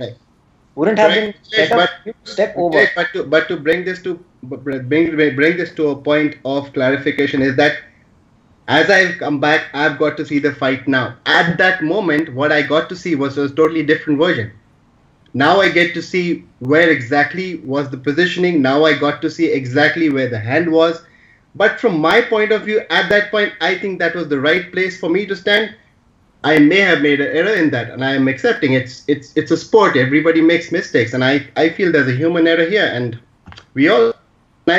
wouldn't have been better to step over. But to bring this to a point of clarification is that as I've come back, I've got to see the fight now. At that moment, what I got to see was a totally different version. Now I get to see where exactly was the positioning. Now I got to see exactly where the hand was. But from my point of view, at that point, I think that was the right place for me to stand. I may have made an error in that, and I am accepting it's a sport. Everybody makes mistakes, and I feel there's a human error here, and we all. And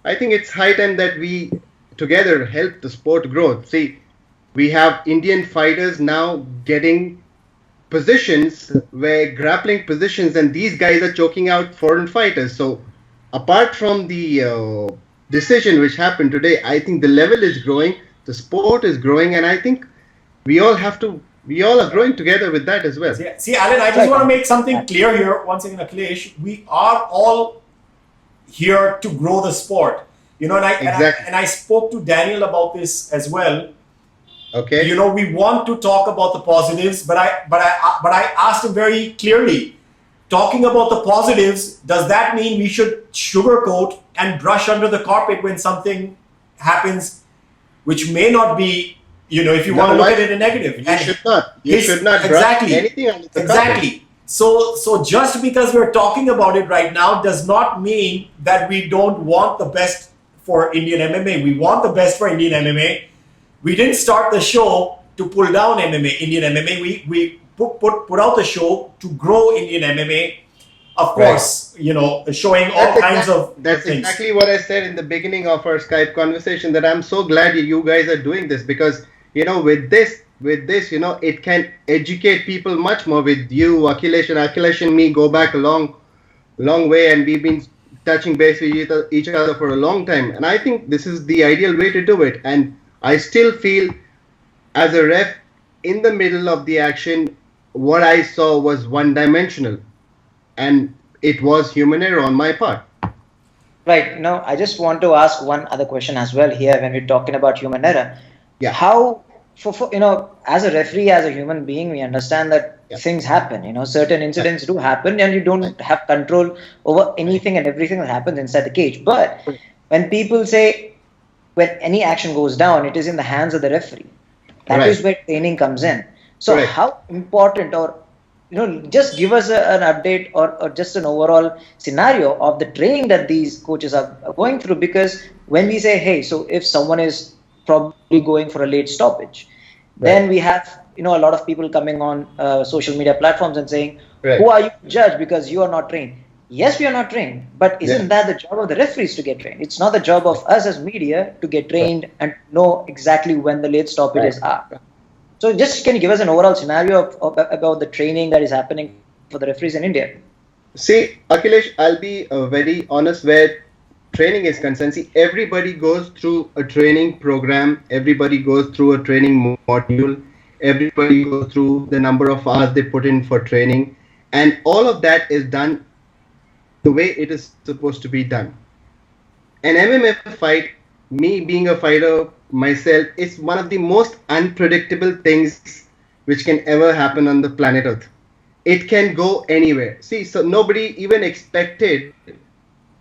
I think it's high time that we together help the sport grow. See, we have Indian fighters now getting positions where grappling positions, and these guys are choking out foreign fighters. So apart from the decision which happened today, I think the level is growing, the sport is growing, and I think we all are growing together with that as well. See, Alan, I just want to make something clear here. Once again, Akhilesh, we are all here to grow the sport. And I spoke to Daniel about this as well. Okay. We want to talk about the positives, but I asked him very clearly, talking about the positives, does that mean we should sugarcoat and brush under the carpet when something happens which may not be, if you want to look at it in negative? You should not brush anything under the carpet. So just because we're talking about it right now does not mean that we don't want the best for Indian MMA. We want the best for Indian MMA. We didn't start the show to pull down Indian MMA. We put out the show to grow Indian MMA. Of course, showing all kinds of That's things. Exactly what I said in the beginning of our Skype conversation, that I'm so glad you guys are doing this, because, with this, it can educate people much more. With you, Akhilesh and me go back a long way, and we've been touching base with each other for a long time. And I think this is the ideal way to do it. And I still feel, as a ref, in the middle of the action, what I saw was one-dimensional. And it was human error on my part. Right. Now, I just want to ask one other question as well here when we're talking about human error. Yeah. How, as a referee, as a human being, we understand that things happen. Certain incidents do happen, and you don't have control over anything and everything that happens inside the cage. But when people say, when any action goes down, it is in the hands of the referee. That is where training comes in. So how important, or just give us an update or just an overall scenario of the training that these coaches are going through. Because when we say, hey, so if someone is probably going for a late stoppage, then we have, a lot of people coming on social media platforms and saying, who are you to judge because you are not trained? Yes, we are not trained, but isn't that the job of the referees to get trained? It's not the job of us as media to get trained and know exactly when the late stoppages are. So just can you give us an overall scenario about the training that is happening for the referees in India? See, Akhilesh, I'll be very honest where training is concerned. See, everybody goes through a training program. Everybody goes through a training module. Everybody goes through the number of hours they put in for training. And all of that is done the way it is supposed to be done. An MMA fight, me being a fighter myself, it's one of the most unpredictable things which can ever happen on the planet Earth. It can go anywhere. See, so nobody even expected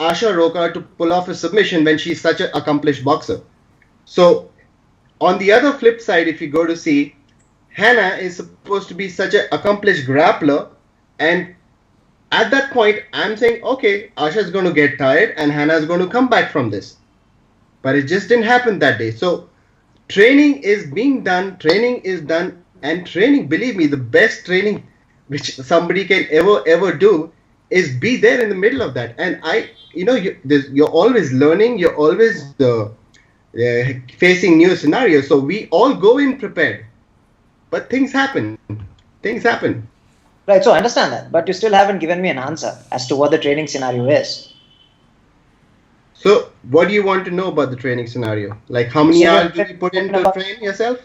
Asha Roka to pull off a submission when she's such an accomplished boxer. So, on the other flip side, if you go to see, Hannah is supposed to be such an accomplished grappler, and at that point, I'm saying, okay, Asha's going to get tired and Hannah's going to come back from this. But it just didn't happen that day. So, training is being done, training is done, and training, believe me, the best training which somebody can ever do is be there in the middle of that. And you're always learning, you're always facing new scenarios. So we all go in prepared, but things happen. Right, so I understand that, but you still haven't given me an answer as to what the training scenario is. So what do you want to know about the training scenario? Like how many hours do you put in to train yourself?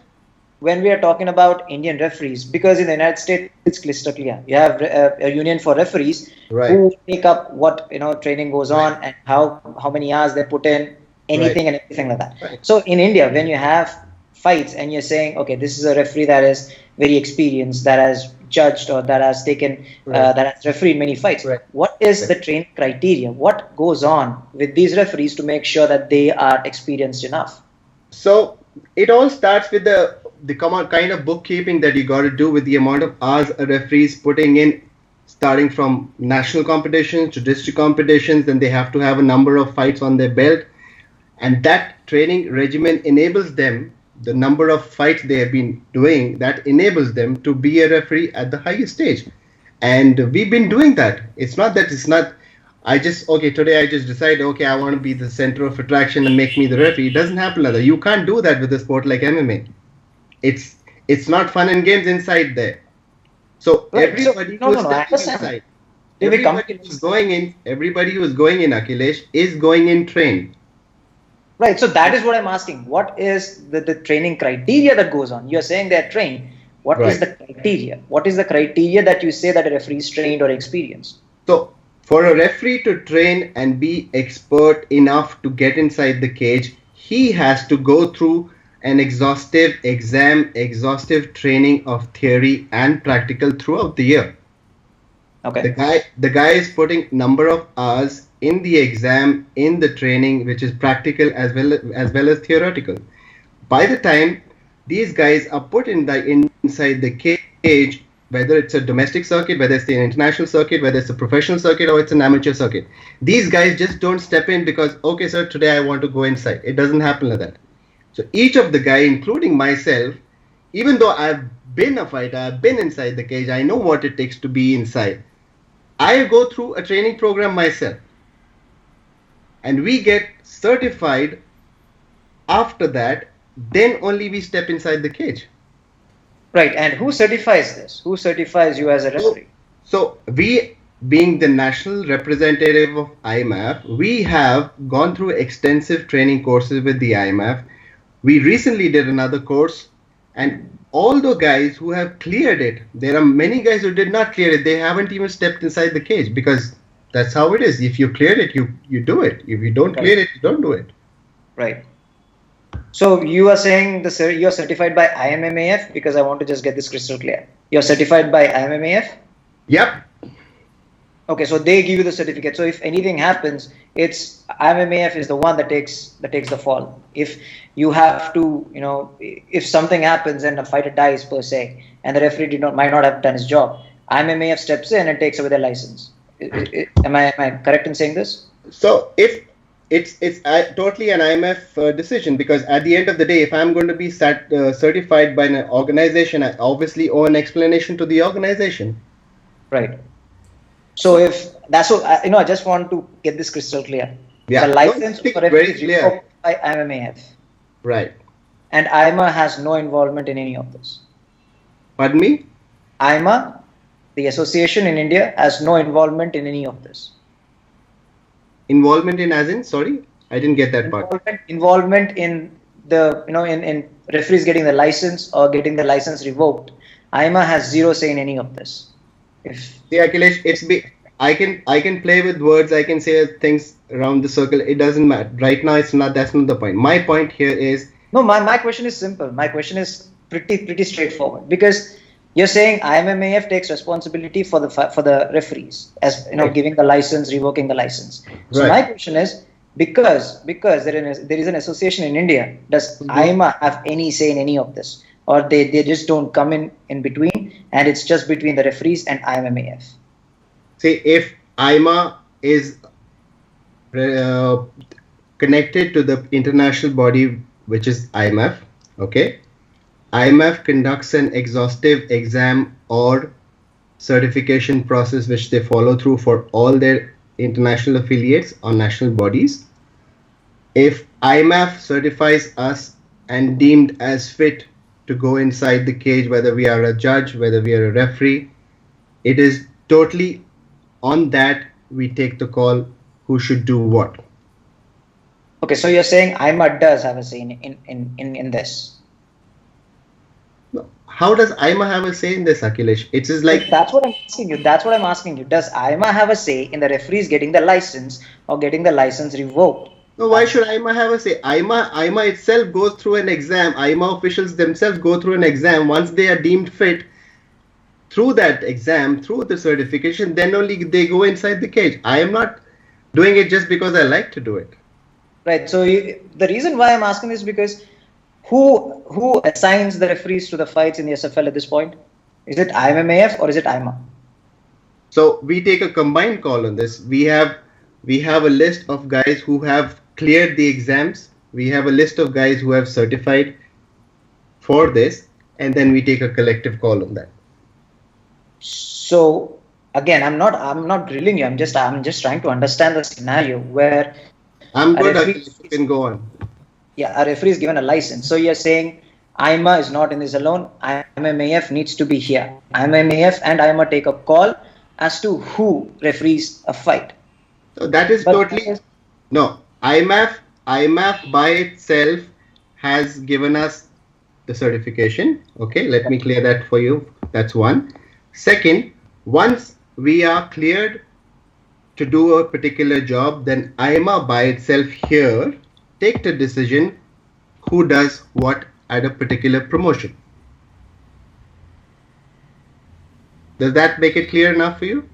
When we are talking about Indian referees, because in the United States it's crystal clear. You have a union for referees who make up what training goes on and how many hours they put in, anything and everything like that. Right. So in India, when you have fights and you're saying, okay, this is a referee that is very experienced, that has judged or that has taken, that has refereed many fights. Right. What is the training criteria? What goes on with these referees to make sure that they are experienced enough? So it all starts with the kind of bookkeeping that you got to do with the amount of hours a referee is putting in, starting from national competitions to district competitions. Then they have to have a number of fights on their belt, and that training regimen enables them, the number of fights they have been doing, that enables them to be a referee at the highest stage. And we've been doing that. It's not that today I just decide, okay, I want to be the center of attraction and make me the referee. It doesn't happen like that. You can't do that with a sport like MMA. It's not fun and games inside there. So everybody who's inside, everybody who's going in, Akhilesh, is going in trained. Right. So that is what I'm asking. What is the training criteria that goes on? You're saying they're trained. What is the criteria? What is the criteria that you say that a referee is trained or experienced? So for a referee to train and be expert enough to get inside the cage, he has to go through an exhaustive training of theory and practical throughout the year. Okay. The guy is putting number of hours in the exam, in the training, which is practical as well as theoretical. By the time these guys are put inside the cage, whether it's a domestic circuit, whether it's an international circuit, whether it's a professional circuit or it's an amateur circuit, these guys just don't step in because, okay, sir, today I want to go inside. It doesn't happen like that. So each of the guys, including myself, even though I've been a fighter, I've been inside the cage, I know what it takes to be inside. I go through a training program myself. And we get certified after that, then only we step inside the cage. Right. And who certifies this? Who certifies you as a referee? So we, being the national representative of IMMAF, we have gone through extensive training courses with the IMMAF. We recently did another course, and all the guys who have cleared it, there are many guys who did not clear it. They haven't even stepped inside the cage because that's how it is. If you clear it, you do it. If you don't clear it, you don't do it. Right. So you are saying you're certified by IMMAF, because I want to just get this crystal clear. You're certified by IMMAF? Yep. Okay, so they give you the certificate. So if anything happens, it's IMMAF is the one that takes the fall. If you have to, if something happens and a fighter dies per se, and the referee might not have done his job, IMMAF steps in and takes away their license. Am I correct in saying this? So if it's totally an IMF decision, because at the end of the day, if I'm going to be certified by an organization, I obviously owe an explanation to the organization. Right. So if that's what I just want to get this crystal clear. Yeah. The license for referee is revoked by IMMAF. Right. And IMMA has no involvement in any of this. Pardon me? IMMA, the association in India, has no involvement in any of this. Involvement in as in? Sorry, I didn't get that part. Involvement in the in referees getting the license or getting the license revoked. IMMA has zero say in any of this. See, Akhilesh, I can play with words. I can say things around the circle. It doesn't matter. Right now, that's not the point. My point here is No, my question is simple. My question is pretty straightforward, because you're saying IMMAF takes responsibility for the referees, as Right. giving the license, revoking the license. So Right. my question is, because there is an association in India, does Mhm. AIMMAA have any say in any of this, or they just don't come in between, and it's just between the referees and IMMAF? See, if AIMMAA is uh, connected to the international body, which is IMF, okay? IMF conducts an exhaustive exam or certification process which they follow through for all their international affiliates or national bodies. If IMF certifies us and deemed as fit to go inside the cage, whether we are a judge, whether we are a referee, it is totally on that we take the call who should do what. Okay, so you're saying IMMAA does have a say in this. How does AIMMAA have a say in this, Akhilesh? It is like That's what I'm asking you. That's what I'm asking you. Does IMMAA have a say in the referees getting the license or getting the license revoked? no, why should AIMMAA have a say? AIMMAA itself goes through an exam. AIMMAA officials themselves go through an exam. Once they are deemed fit, through that exam, through the certification, then only they go inside the cage. I am not doing it just because I like to do it. Right. So the reason why I'm asking this is because who assigns the referees to the fights in the SFL at this point? Is it IMMAF or is it IMMAA? So we take a combined call on this. We have a list of guys who have cleared the exams. We have a list of guys who have certified for this, and then we take a collective call on that. So again, I'm not grilling you. I'm just trying to understand the scenario where I'm good. referee- You can go on. a referee is given a license. So you're saying IMMAA is not in this alone. IMMAF needs to be here. IMMAF and IMMAA take a call as to who referees a fight. So that is But- totally no. IMAF by itself has given us the certification. Okay, let me clear that for you. That's one. Second, once we are cleared to do a particular job, then IMA by itself here take the decision who does what at a particular promotion. Does that make it clear enough for you?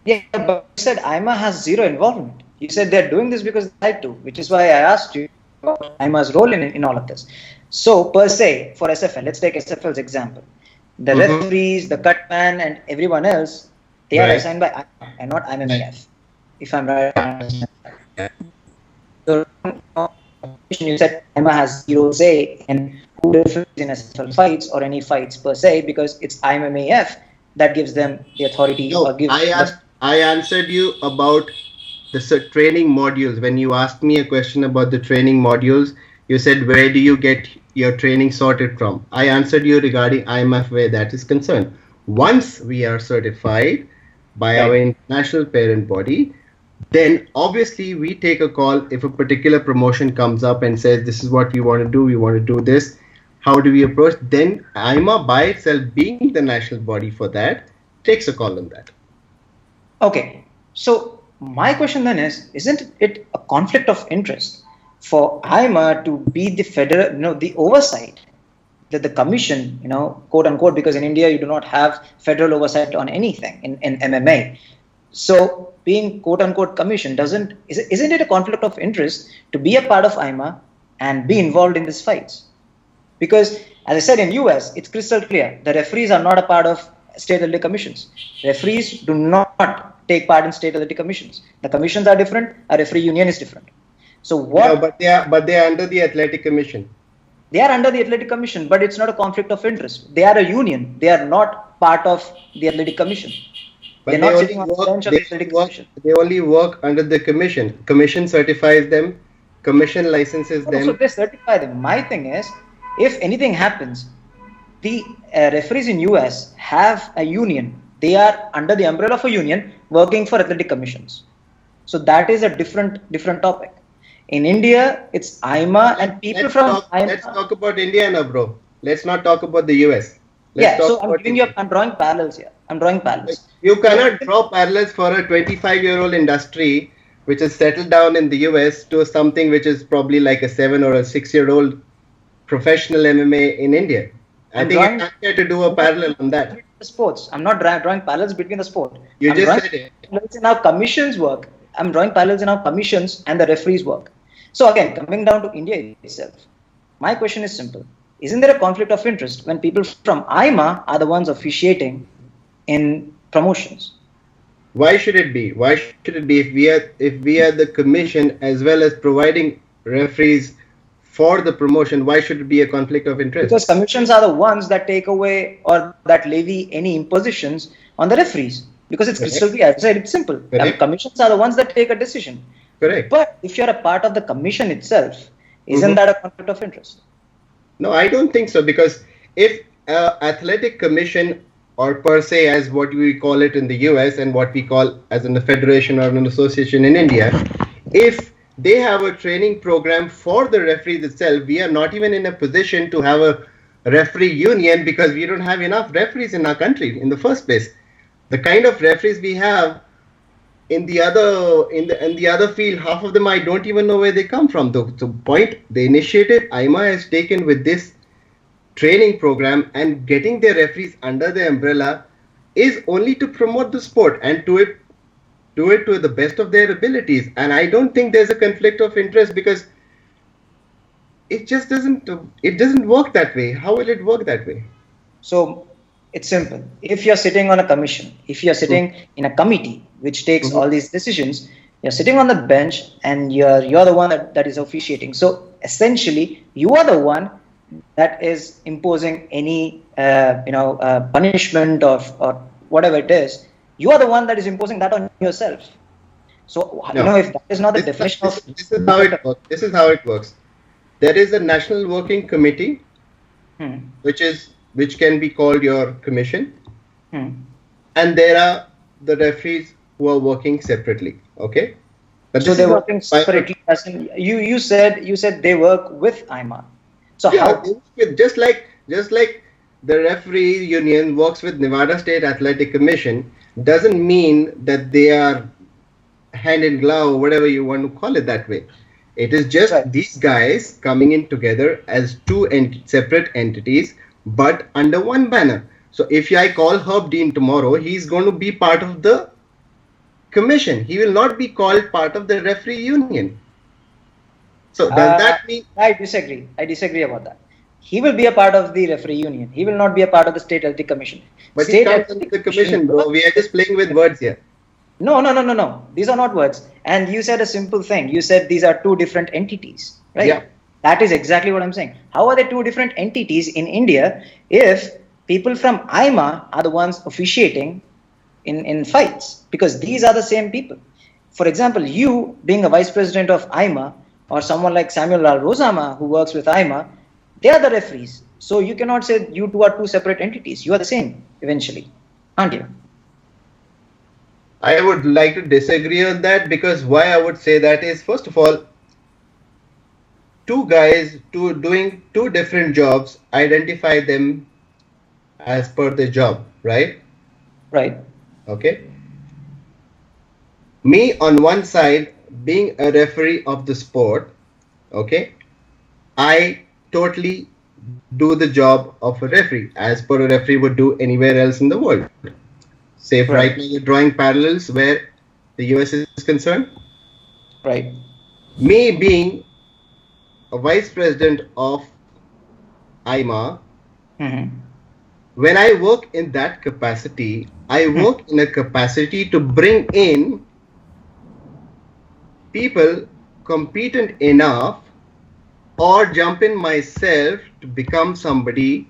Yeah, but you said IMMAA has zero involvement. You said they're doing this because they like to, which is why I asked you about IMMAA's role in all of this. So, per se, for SFL, let's take SFL's example. The referees, the cutman, and everyone else, they are Right. assigned by IMMAA and not IMMAF, if I'm right. So, you said IMMAA has zero say in who referees in SFL fights or any fights per se, because it's IMMAF that gives them the authority. No, or gives I answered you about the training modules. When you asked me a question about the training modules, you said, where do you get your training sorted from? I answered you regarding IMF where that is concerned. Once we are certified by our international parent body, then obviously we take a call if a particular promotion comes up and says, this is what we want to do, we want to do this. How do we approach? Then IMA by itself, being the national body for that, takes a call on that. Okay, so my question then is, isn't it a conflict of interest for IMA to be the federal, the oversight, the commission, quote unquote, because in India you do not have federal oversight on anything in MMA. So being quote unquote commission isn't it a conflict of interest to be a part of IMA and be involved in these fights? Because as I said, in US, it's crystal clear. The referees are not a part of state athletic commissions. Referees do not take part in state athletic commissions. The commissions are different. A referee union is different. So what? Yeah, but they are under the athletic commission. They are under the athletic commission, but it's not a conflict of interest. They are a union. They are not part of the athletic commission. But They're not sitting on the bench of the athletic commission. They only work under the commission. Commission certifies them. Commission licenses them. So they certify them. My thing is, if anything happens, the referees in US have a union. They are under the umbrella of a union working for athletic commissions. So that is a different topic. In India, it's IMA and people from IMA. Let's talk about India now, bro. Let's not talk about the US. I'm drawing parallels here. I'm drawing parallels. You cannot draw parallels for a 25-year-old industry which is settled down in the US to something which is probably like a 7 or a 6-year-old professional MMA in India. I think it's unfair to do a parallel on that. Sports. I'm not drawing parallels between the sport. You just said it. Parallels in how commissions work. I'm drawing parallels in how commissions and the referees work. So again, coming down to India itself, my question is simple. Isn't there a conflict of interest when people from AIMMAA are the ones officiating in promotions? Why should it be? Why should it be if we are the commission as well as providing referees for the promotion? Why should it be a conflict of interest? Because commissions are the ones that take away or that levy any impositions on the referees. Because it's crystal clear. I said it's simple. Commissions are the ones that take a decision. Correct. But if you're a part of the commission itself, isn't that a conflict of interest? No, I don't think so. Because if athletic commission, or per se as what we call it in the US and what we call as in a federation or an association in India, if they have a training program for the referees itself, we are not even in a position to have a referee union because we don't have enough referees in our country in the first place. The kind of referees we have in the other field, half of them I don't even know where they come from. The initiative AIMMAA has taken with this training program and getting their referees under the umbrella is only to promote the sport and do it to the best of their abilities. And I don't think there's a conflict of interest because it just doesn't work that way. How will it work that way? So it's simple. If you're sitting on a commission, if you're sitting in a committee which takes all these decisions, you're sitting on the bench and you're the one that is officiating. So essentially, you are the one that is imposing any punishment or whatever it is. You are the one that is imposing that on yourself. So if that is not the definition of this is how it works. This is how it works. There is a national working committee, which can be called your commission, and there are the referees who are working separately. Okay. But so they're working separately. You said they work with AIMMAA. So how? Just like the referee union works with Nevada State Athletic Commission, doesn't mean that they are hand in glove or whatever you want to call it that way. It is just these guys coming in together as two separate entities, but under one banner. So if I call Herb Dean tomorrow, he's going to be part of the commission. He will not be called part of the referee union. So does that mean? I disagree. I disagree about that. He will be a part of the referee union. He will not be a part of the State Athletic Commission. But he comes under the commission, bro. We are just playing with words here. No. These are not words. And you said a simple thing. You said these are two different entities, right? Yeah. That is exactly what I'm saying. How are they two different entities in India if people from AIMMAA are the ones officiating in fights? Because these are the same people. For example, you being a vice president of AIMMAA, or someone like Samuel Lal Rosama who works with AIMMAA, they are the referees. So you cannot say you two are two separate entities. You are the same eventually, aren't you? I would like to disagree on that because why I would say that is, first of all, two guys doing two different jobs, identify them as per the job, right? Right. Okay. Me on one side, being a referee of the sport, okay, I totally do the job of a referee as per a referee would do anywhere else in the world. Say right now you're drawing parallels where the US is concerned. Right. Me being a vice president of AIMMAA, when I work in that capacity, I work in a capacity to bring in people competent enough or jump in myself to become somebody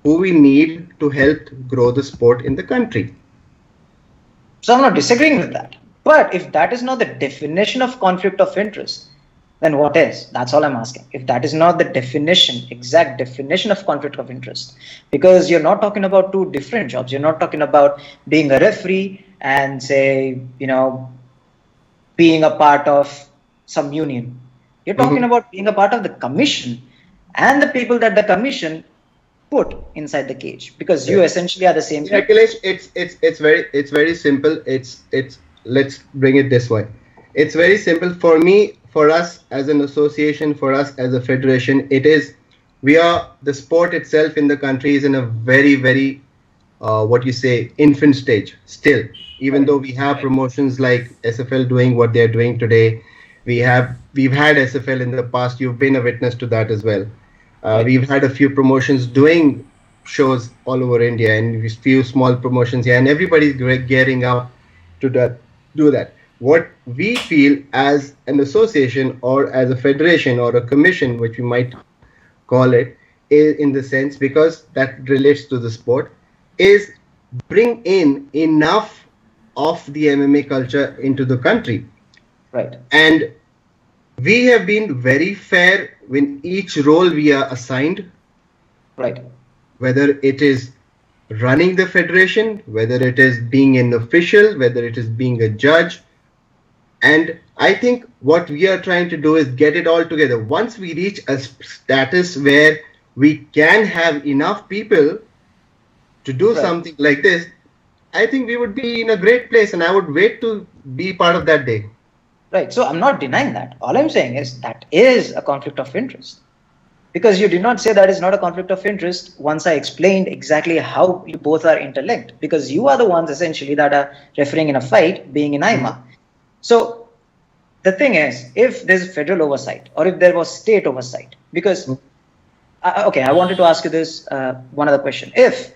who we need to help grow the sport in the country. So I'm not disagreeing with that. But if that is not the definition of conflict of interest, then what is? That's all I'm asking. If that is not the definition, exact definition of conflict of interest, because you're not talking about two different jobs. You're not talking about being a referee and say, being a part of some union. You're talking about being a part of the commission and the people that the commission put inside the cage, because you essentially are the same people. Akhilesh, it's very simple. It's let's bring it this way. It's very simple for me, for us as an association, for us as a federation. The sport itself in the country is in a very, very, infant stage still. Even though we have promotions like SFL doing what they're doing today, we've had SFL in the past. You've been a witness to that as well. We've had a few promotions doing shows all over India, and a few small promotions here, and everybody's gearing up to do that. What we feel as an association or as a federation or a commission, which we might call it, is in the sense, because that relates to the sport, is bring in enough of the MMA culture into the country. Right. And we have been very fair in each role we are assigned. Right. Whether it is running the federation, whether it is being an official, whether it is being a judge. And I think what we are trying to do is get it all together. Once we reach a status where we can have enough people to do something like this, I think we would be in a great place, and I would wait to be part of that day. Right. So I'm not denying that. All I'm saying is that is a conflict of interest. Because you did not say that is not a conflict of interest once I explained exactly how you both are interlinked. Because you are the ones essentially that are referring in a fight being in AIMMAA. So the thing is, if there's federal oversight or if there was state oversight, because, I wanted to ask you this one other question. If,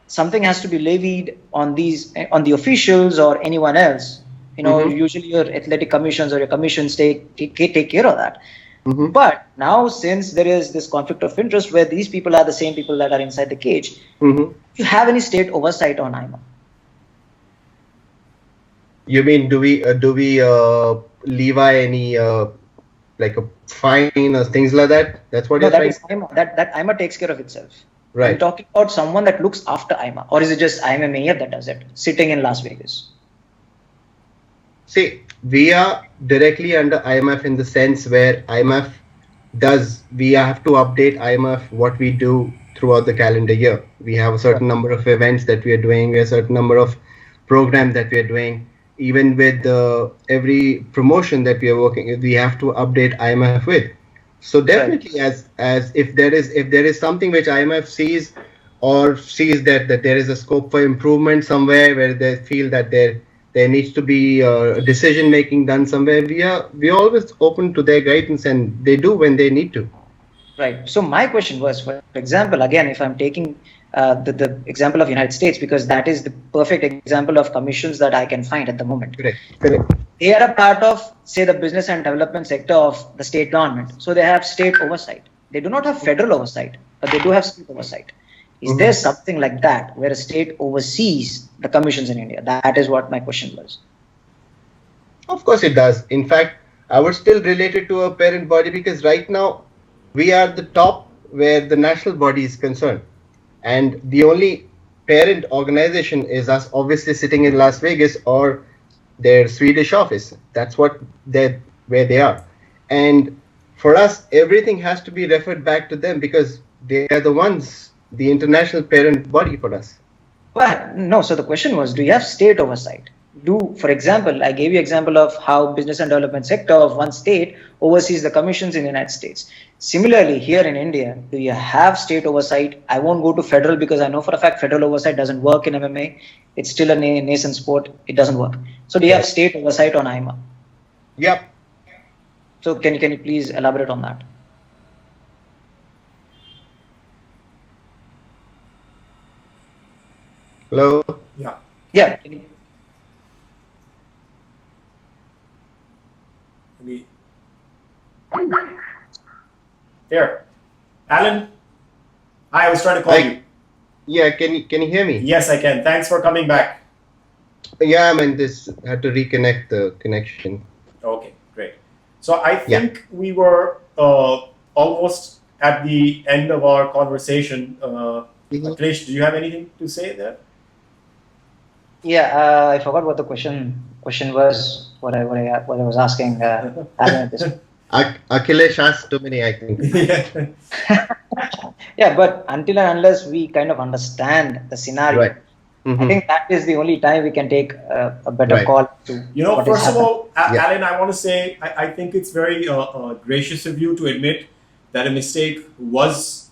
something has to be levied on the officials or anyone else, usually your athletic commissions or your commissions take care of that. But now, since there is this conflict of interest where these people are the same people that are inside the cage, do you have any state oversight on AIMMAA? You mean, do we levy any like a fine or things like that? That's what you're saying? That AIMMAA takes care of itself. Right. I'm talking about someone that looks after AIMMAA, or is it just MMA that does it, sitting in Las Vegas? See, we are directly under IMF in the sense where we have to update IMF what we do throughout the calendar year. We have a certain number of events that we are doing, a certain number of programs that we are doing. Even with every promotion that we are working, we have to update IMF with. So definitely, as if there is something which IMF sees that there is a scope for improvement somewhere, where they feel that there needs to be decision making done somewhere, we are always open to their guidance, and they do when they need to. Right. So my question was, for example, again, if I'm taking the example of United States, because that is the perfect example of commissions that I can find at the moment. Correct. They are a part of, say, the business and development sector of the state government. So they have state oversight. They do not have federal oversight, but they do have state oversight. Is there something like that where a state oversees the commissions in India? That is what my question was. Of course it does. In fact, I would still relate it to a parent body, because right now we are the top where the national body is concerned. And the only parent organization is us, obviously sitting in Las Vegas or their Swedish office. That's where they are. And for us, everything has to be referred back to them, because they are the international parent body for us. Well, no. So the question was, do you have state oversight? For example, I gave you example of how business and development sector of one state oversees the commissions in the United States. Similarly, here in India, do you have state oversight? I won't go to federal, because I know for a fact federal oversight doesn't work in MMA. It's still a nascent sport. It doesn't work. So do you have state oversight on AIMMAA? Yep. So can you please elaborate on that? Hello? Yeah. Here, Alan. Hi, I was trying to call you. Yeah, can you hear me? Yes, I can. Thanks for coming back. Yeah, I mean, this had to reconnect the connection. Okay, great. So I think we were almost at the end of our conversation. Akhilesh, do you have anything to say there? Yeah, I forgot what the question was. What I was asking. Akhilesh asked too many, I think. Yeah, but until and unless we kind of understand the scenario, I think that is the only time we can take a better call. To first of all, Alan, I want to say I think it's very gracious of you to admit that a mistake was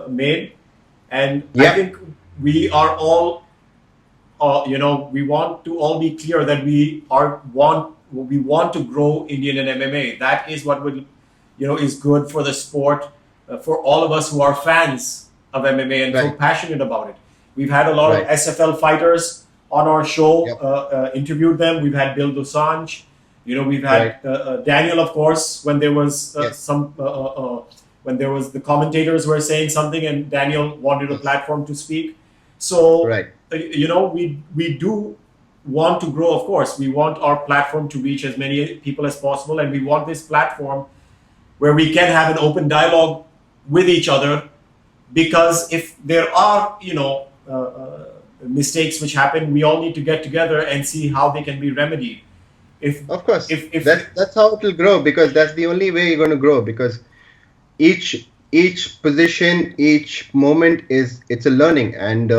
made, and I think we are all, we want to all be clear that we want to grow Indian and MMA. That is what will, is good for the sport, for all of us who are fans of MMA and so passionate about it. We've had a lot of SFL fighters on our show, interviewed them. We've had Bill Dosanjh. We've had Daniel, of course, when there was when there was the commentators were saying something and Daniel wanted a platform to speak. So, we do want to grow, of course. We want our platform to reach as many people as possible. And we want this platform where we can have an open dialogue with each other. Because if there are, mistakes which happen, we all need to get together and see how they can be remedied. Of course, that's how it will grow, because that's the only way you're going to grow. Because each position, each moment it's a learning, and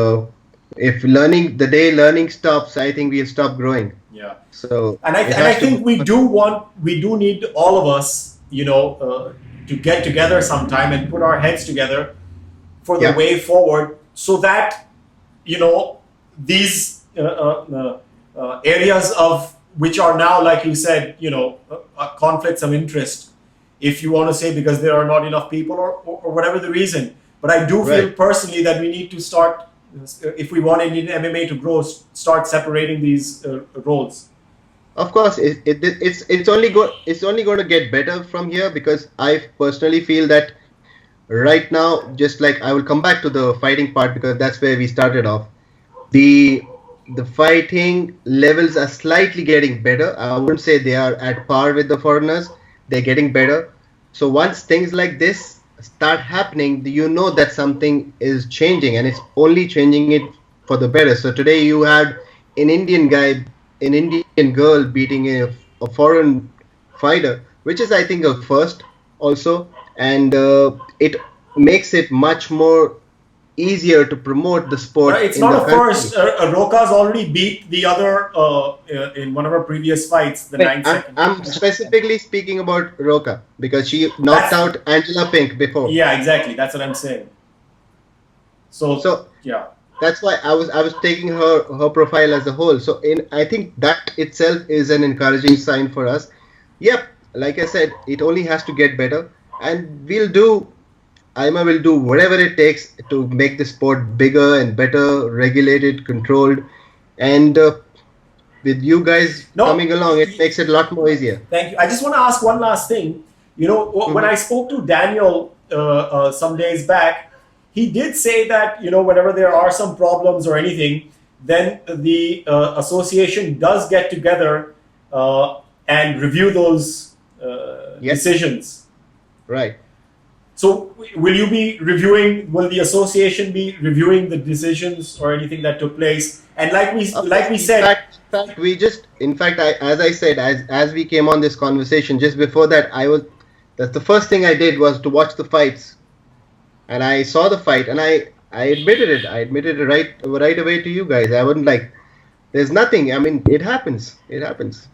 if the day learning stops, I think we'll stop growing. Yeah. So and I think we do need all of us, to get together sometime and put our heads together for the way forward, so that these areas of which are now, like you said, conflicts of interest, if you want to say, because there are not enough people or whatever the reason. But I do feel personally that we need to start, if we want Indian MMA to grow, start separating these roles. Of course, it's only going to get better from here, because I personally feel that right now, just like I will come back to the fighting part, because that's where we started off. The fighting levels are slightly getting better. I wouldn't say they are at par with the foreigners. They're getting better. So once things like this start happening, that something is changing, and it's only changing it for the better. So today you had an Indian girl beating a foreign fighter, which is, I think, a first also. And it makes it much more easier to promote the sport. It's not a first. Roka's already beat the other in one of her previous fights, the 9 seconds. I'm specifically speaking about Roka, because she knocked out Angela Pink before. Yeah, exactly. That's what I'm saying. So yeah. That's why I was taking her profile as a whole. So I think that itself is an encouraging sign for us. Yep, like I said, it only has to get better. And AIMMAA will do whatever it takes to make the sport bigger and better, regulated, controlled. And with you guys coming along, it makes it a lot more easier. Thank you. I just want to ask one last thing. When I spoke to Daniel some days back, he did say that, whenever there are some problems or anything, then the association does get together and review those decisions. Right. So will the association be reviewing the decisions or anything that took place? And like we said, as I said, as we came on this conversation, just before that, that's the first thing I did was to watch the fights. And I saw the fight, and I admitted it. I admitted it right away to you guys. I wasn't like, there's nothing. I mean, it happens. It happens.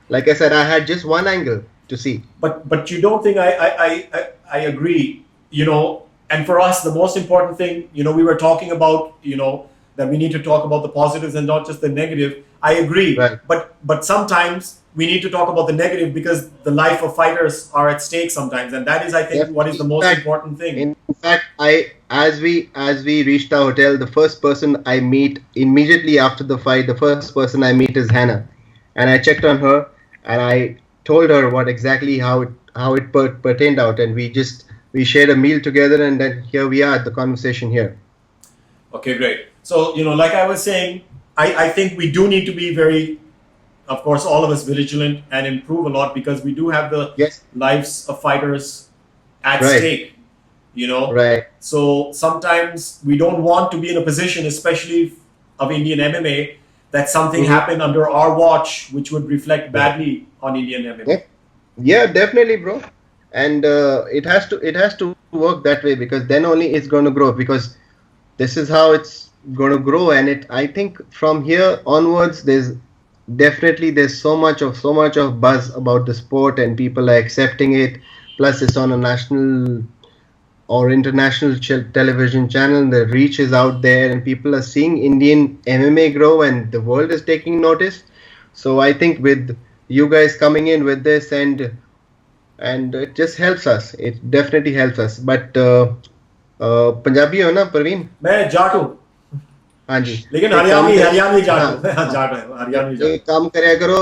Like I said, I had just one angle to see. But you don't think I agree, and for us, the most important thing, we were talking about, that we need to talk about the positives and not just the negative. I agree. Right. But sometimes we need to talk about the negative, because the life of fighters are at stake sometimes. And that is, I think, what is the most important thing. In fact, as we reached our hotel, the first person I meet immediately after the fight, is Hannah. And I checked on her, and I told her how it pertained out, and we shared a meal together, and then here we are at the conversation here. Okay, great. So, like I was saying, I think we do need to be very, of course, all of us vigilant and improve a lot, because we do have the lives of fighters at stake, Right. So sometimes we don't want to be in a position, especially of Indian MMA, that something happened under our watch, which would reflect badly on Indian MMA. Yeah, definitely, bro. And it has to work that way, because then only it's going to grow, because this is how it's going to grow, and I think from here onwards, there's so much of buzz about the sport, and people are accepting it. Plus, it's on a national or international television channel. The reach is out there, and people are seeing Indian MMA grow, and the world is taking notice. So I think with you guys coming in with this, and it just helps us. It definitely helps us. But Punjabi हो ना परवीन? मैं जाट हूँ, हाँ जी, लेकिन एक काम हरियाणवी जाट हाँ, हूँ। हाँ, जाट है, हरियाणवी एक जाट। काम करया करो,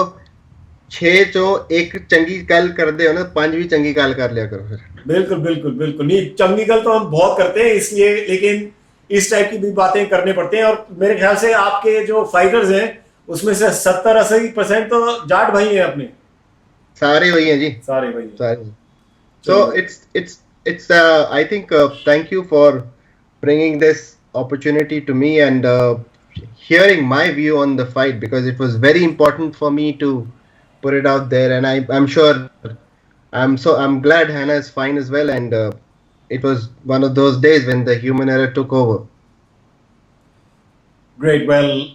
6 चो एक चंगी गल कर दे हो ना, 5 भी चंगी गल कर लिया करो फिर। बिल्कुल बिल्कुल बिल्कुल, नहीं चंगी गल तो हम बहुत करते हैं इसलिए, लेकिन इस टाइप की भी बातें करने पड़ते हैं। और मेरे ख्याल से आपके जो फाइटर्स हैं उसमें से 70-80% तो जाट भाई हैं अपने। सारे वही हैं जी, सारे भाई हैं। सारे। So it's I think thank you for bringing this opportunity to me, and hearing my view on the fight, because it was very important for me to put it out there, and I'm sure I'm glad Hannah is fine as well, and it was one of those days when the human error took over. Great. Well,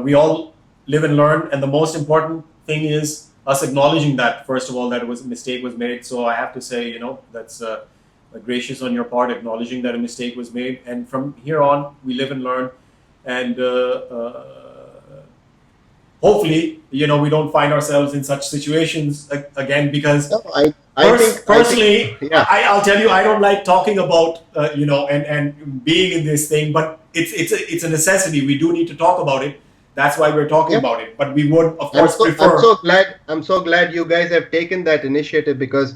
we all live and learn, and the most important thing is us acknowledging that, first of all, that a mistake was made. So I have to say, that's gracious on your part, acknowledging that a mistake was made. And from here on, we live and learn, and hopefully, we don't find ourselves in such situations again, because No, personally, yeah. I'll tell you, I don't like talking about, and being in this thing, but it's a necessity. We do need to talk about it. That's why we're talking about it. But we would, of course, prefer. I'm so glad you guys have taken that initiative, because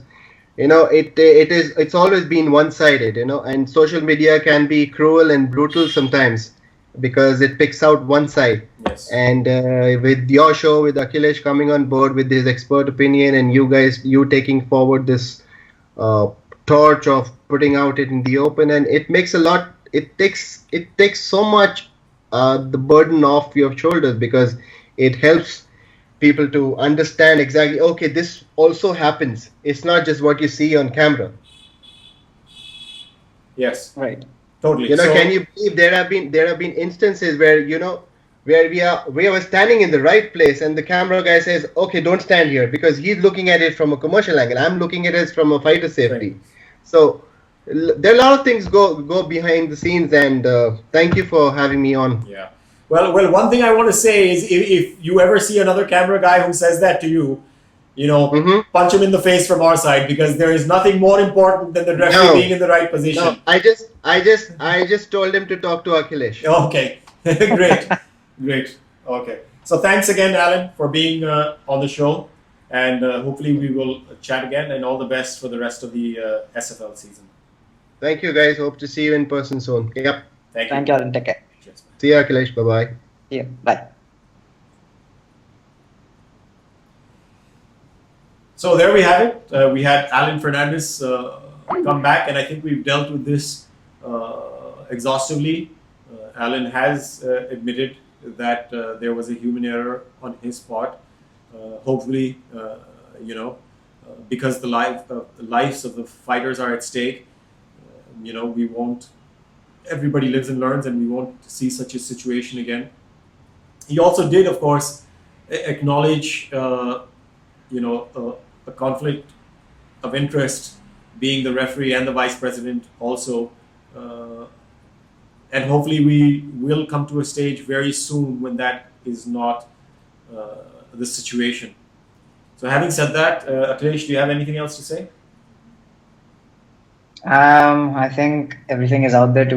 it's always been one-sided, and social media can be cruel and brutal sometimes, because it picks out one side. Yes. And with your show, with Akhilesh coming on board with his expert opinion, and you taking forward this torch of putting out it in the open, and it makes a lot. It takes so much the burden off your shoulders, because it helps people to understand exactly, okay, this also happens. It's not just what you see on camera. Yes. Right. Totally. Can you believe there have been instances where we were standing in the right place, and the camera guy says, okay, don't stand here, because he's looking at it from a commercial angle. I'm looking at it from a fighter safety. Right. So there are a lot of things go behind the scenes, and thank you for having me on. Yeah. Well, one thing I want to say is, if you ever see another camera guy who says that to you, punch him in the face from our side, because there is nothing more important than the referee being in the right position. No, I just told him to talk to Akhilesh. Okay. Great. Okay. So thanks again, Alan, for being on the show, and hopefully we will chat again, and all the best for the rest of the SFL season. Thank you, guys. Hope to see you in person soon. Yep. Thank you, Alan. Take care. Cheers. See you, Akhilesh. Bye-bye. Yeah. Bye. So there we have it. We had Alan Fernandes come back, and I think we've dealt with this exhaustively. Alan has admitted that there was a human error on his part. Hopefully, because the lives of the fighters are at stake, we won't. Everybody lives and learns, and we won't see such a situation again. He also did, of course, acknowledge, a conflict of interest, being the referee and the vice president also. And hopefully we will come to a stage very soon when that is not the situation. So having said that, Akhilesh, do you have anything else to say? I think everything is out there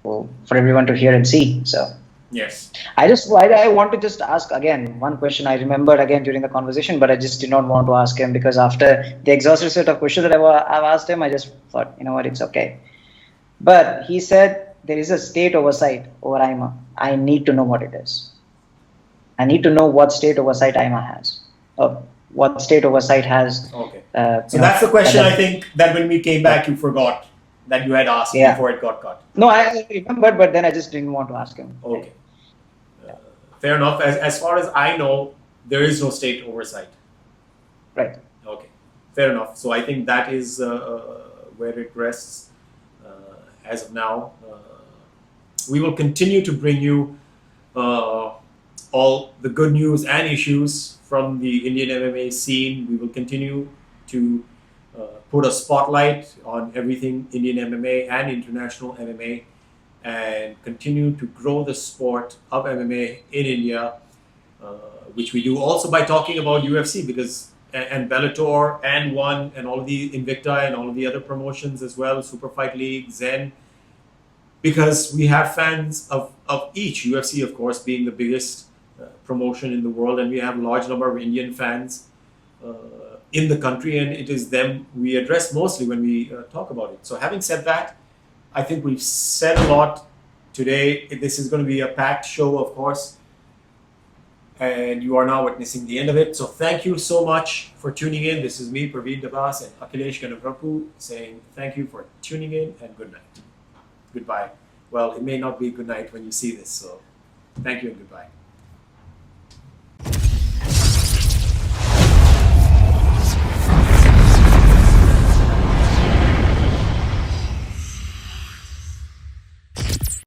for everyone to hear and see. So yes, I want to just ask again one question. I remembered again during the conversation, but I just did not want to ask him, because after the exhaustive set of questions that I've asked him, I just thought, it's okay. But he said there is a state oversight over AIMMAA. I need to know what it is. I need to know what state oversight AIMMAA has. Or what state oversight has. Okay. So that's the question, I think, that when we came back, you forgot that you had asked before it got cut. No, I remembered, but then I just didn't want to ask him. Okay. Fair enough. As far as I know, there is no state oversight. Right. Okay. Fair enough. So I think that is where it rests as of now. We will continue to bring you all the good news and issues from the Indian MMA scene. We will continue to put a spotlight on everything Indian MMA and international MMA, and continue to grow the sport of MMA in India, which we do also by talking about UFC and Bellator and One and all of the Invicta and all of the other promotions as well, Super Fight League, Zen, because we have fans of each. UFC, of course, being the biggest promotion in the world, and we have a large number of Indian fans in the country, and it is them we address mostly when we talk about it. So having said that, I think we've said a lot today. This is going to be a packed show, of course, and you are now witnessing the end of it. So thank you so much for tuning in. This is me, Parvin Dabas and Akhilesh Gannavarapu, saying thank you for tuning in and good night. Goodbye. Well, it may not be good night when you see this, so thank you and goodbye.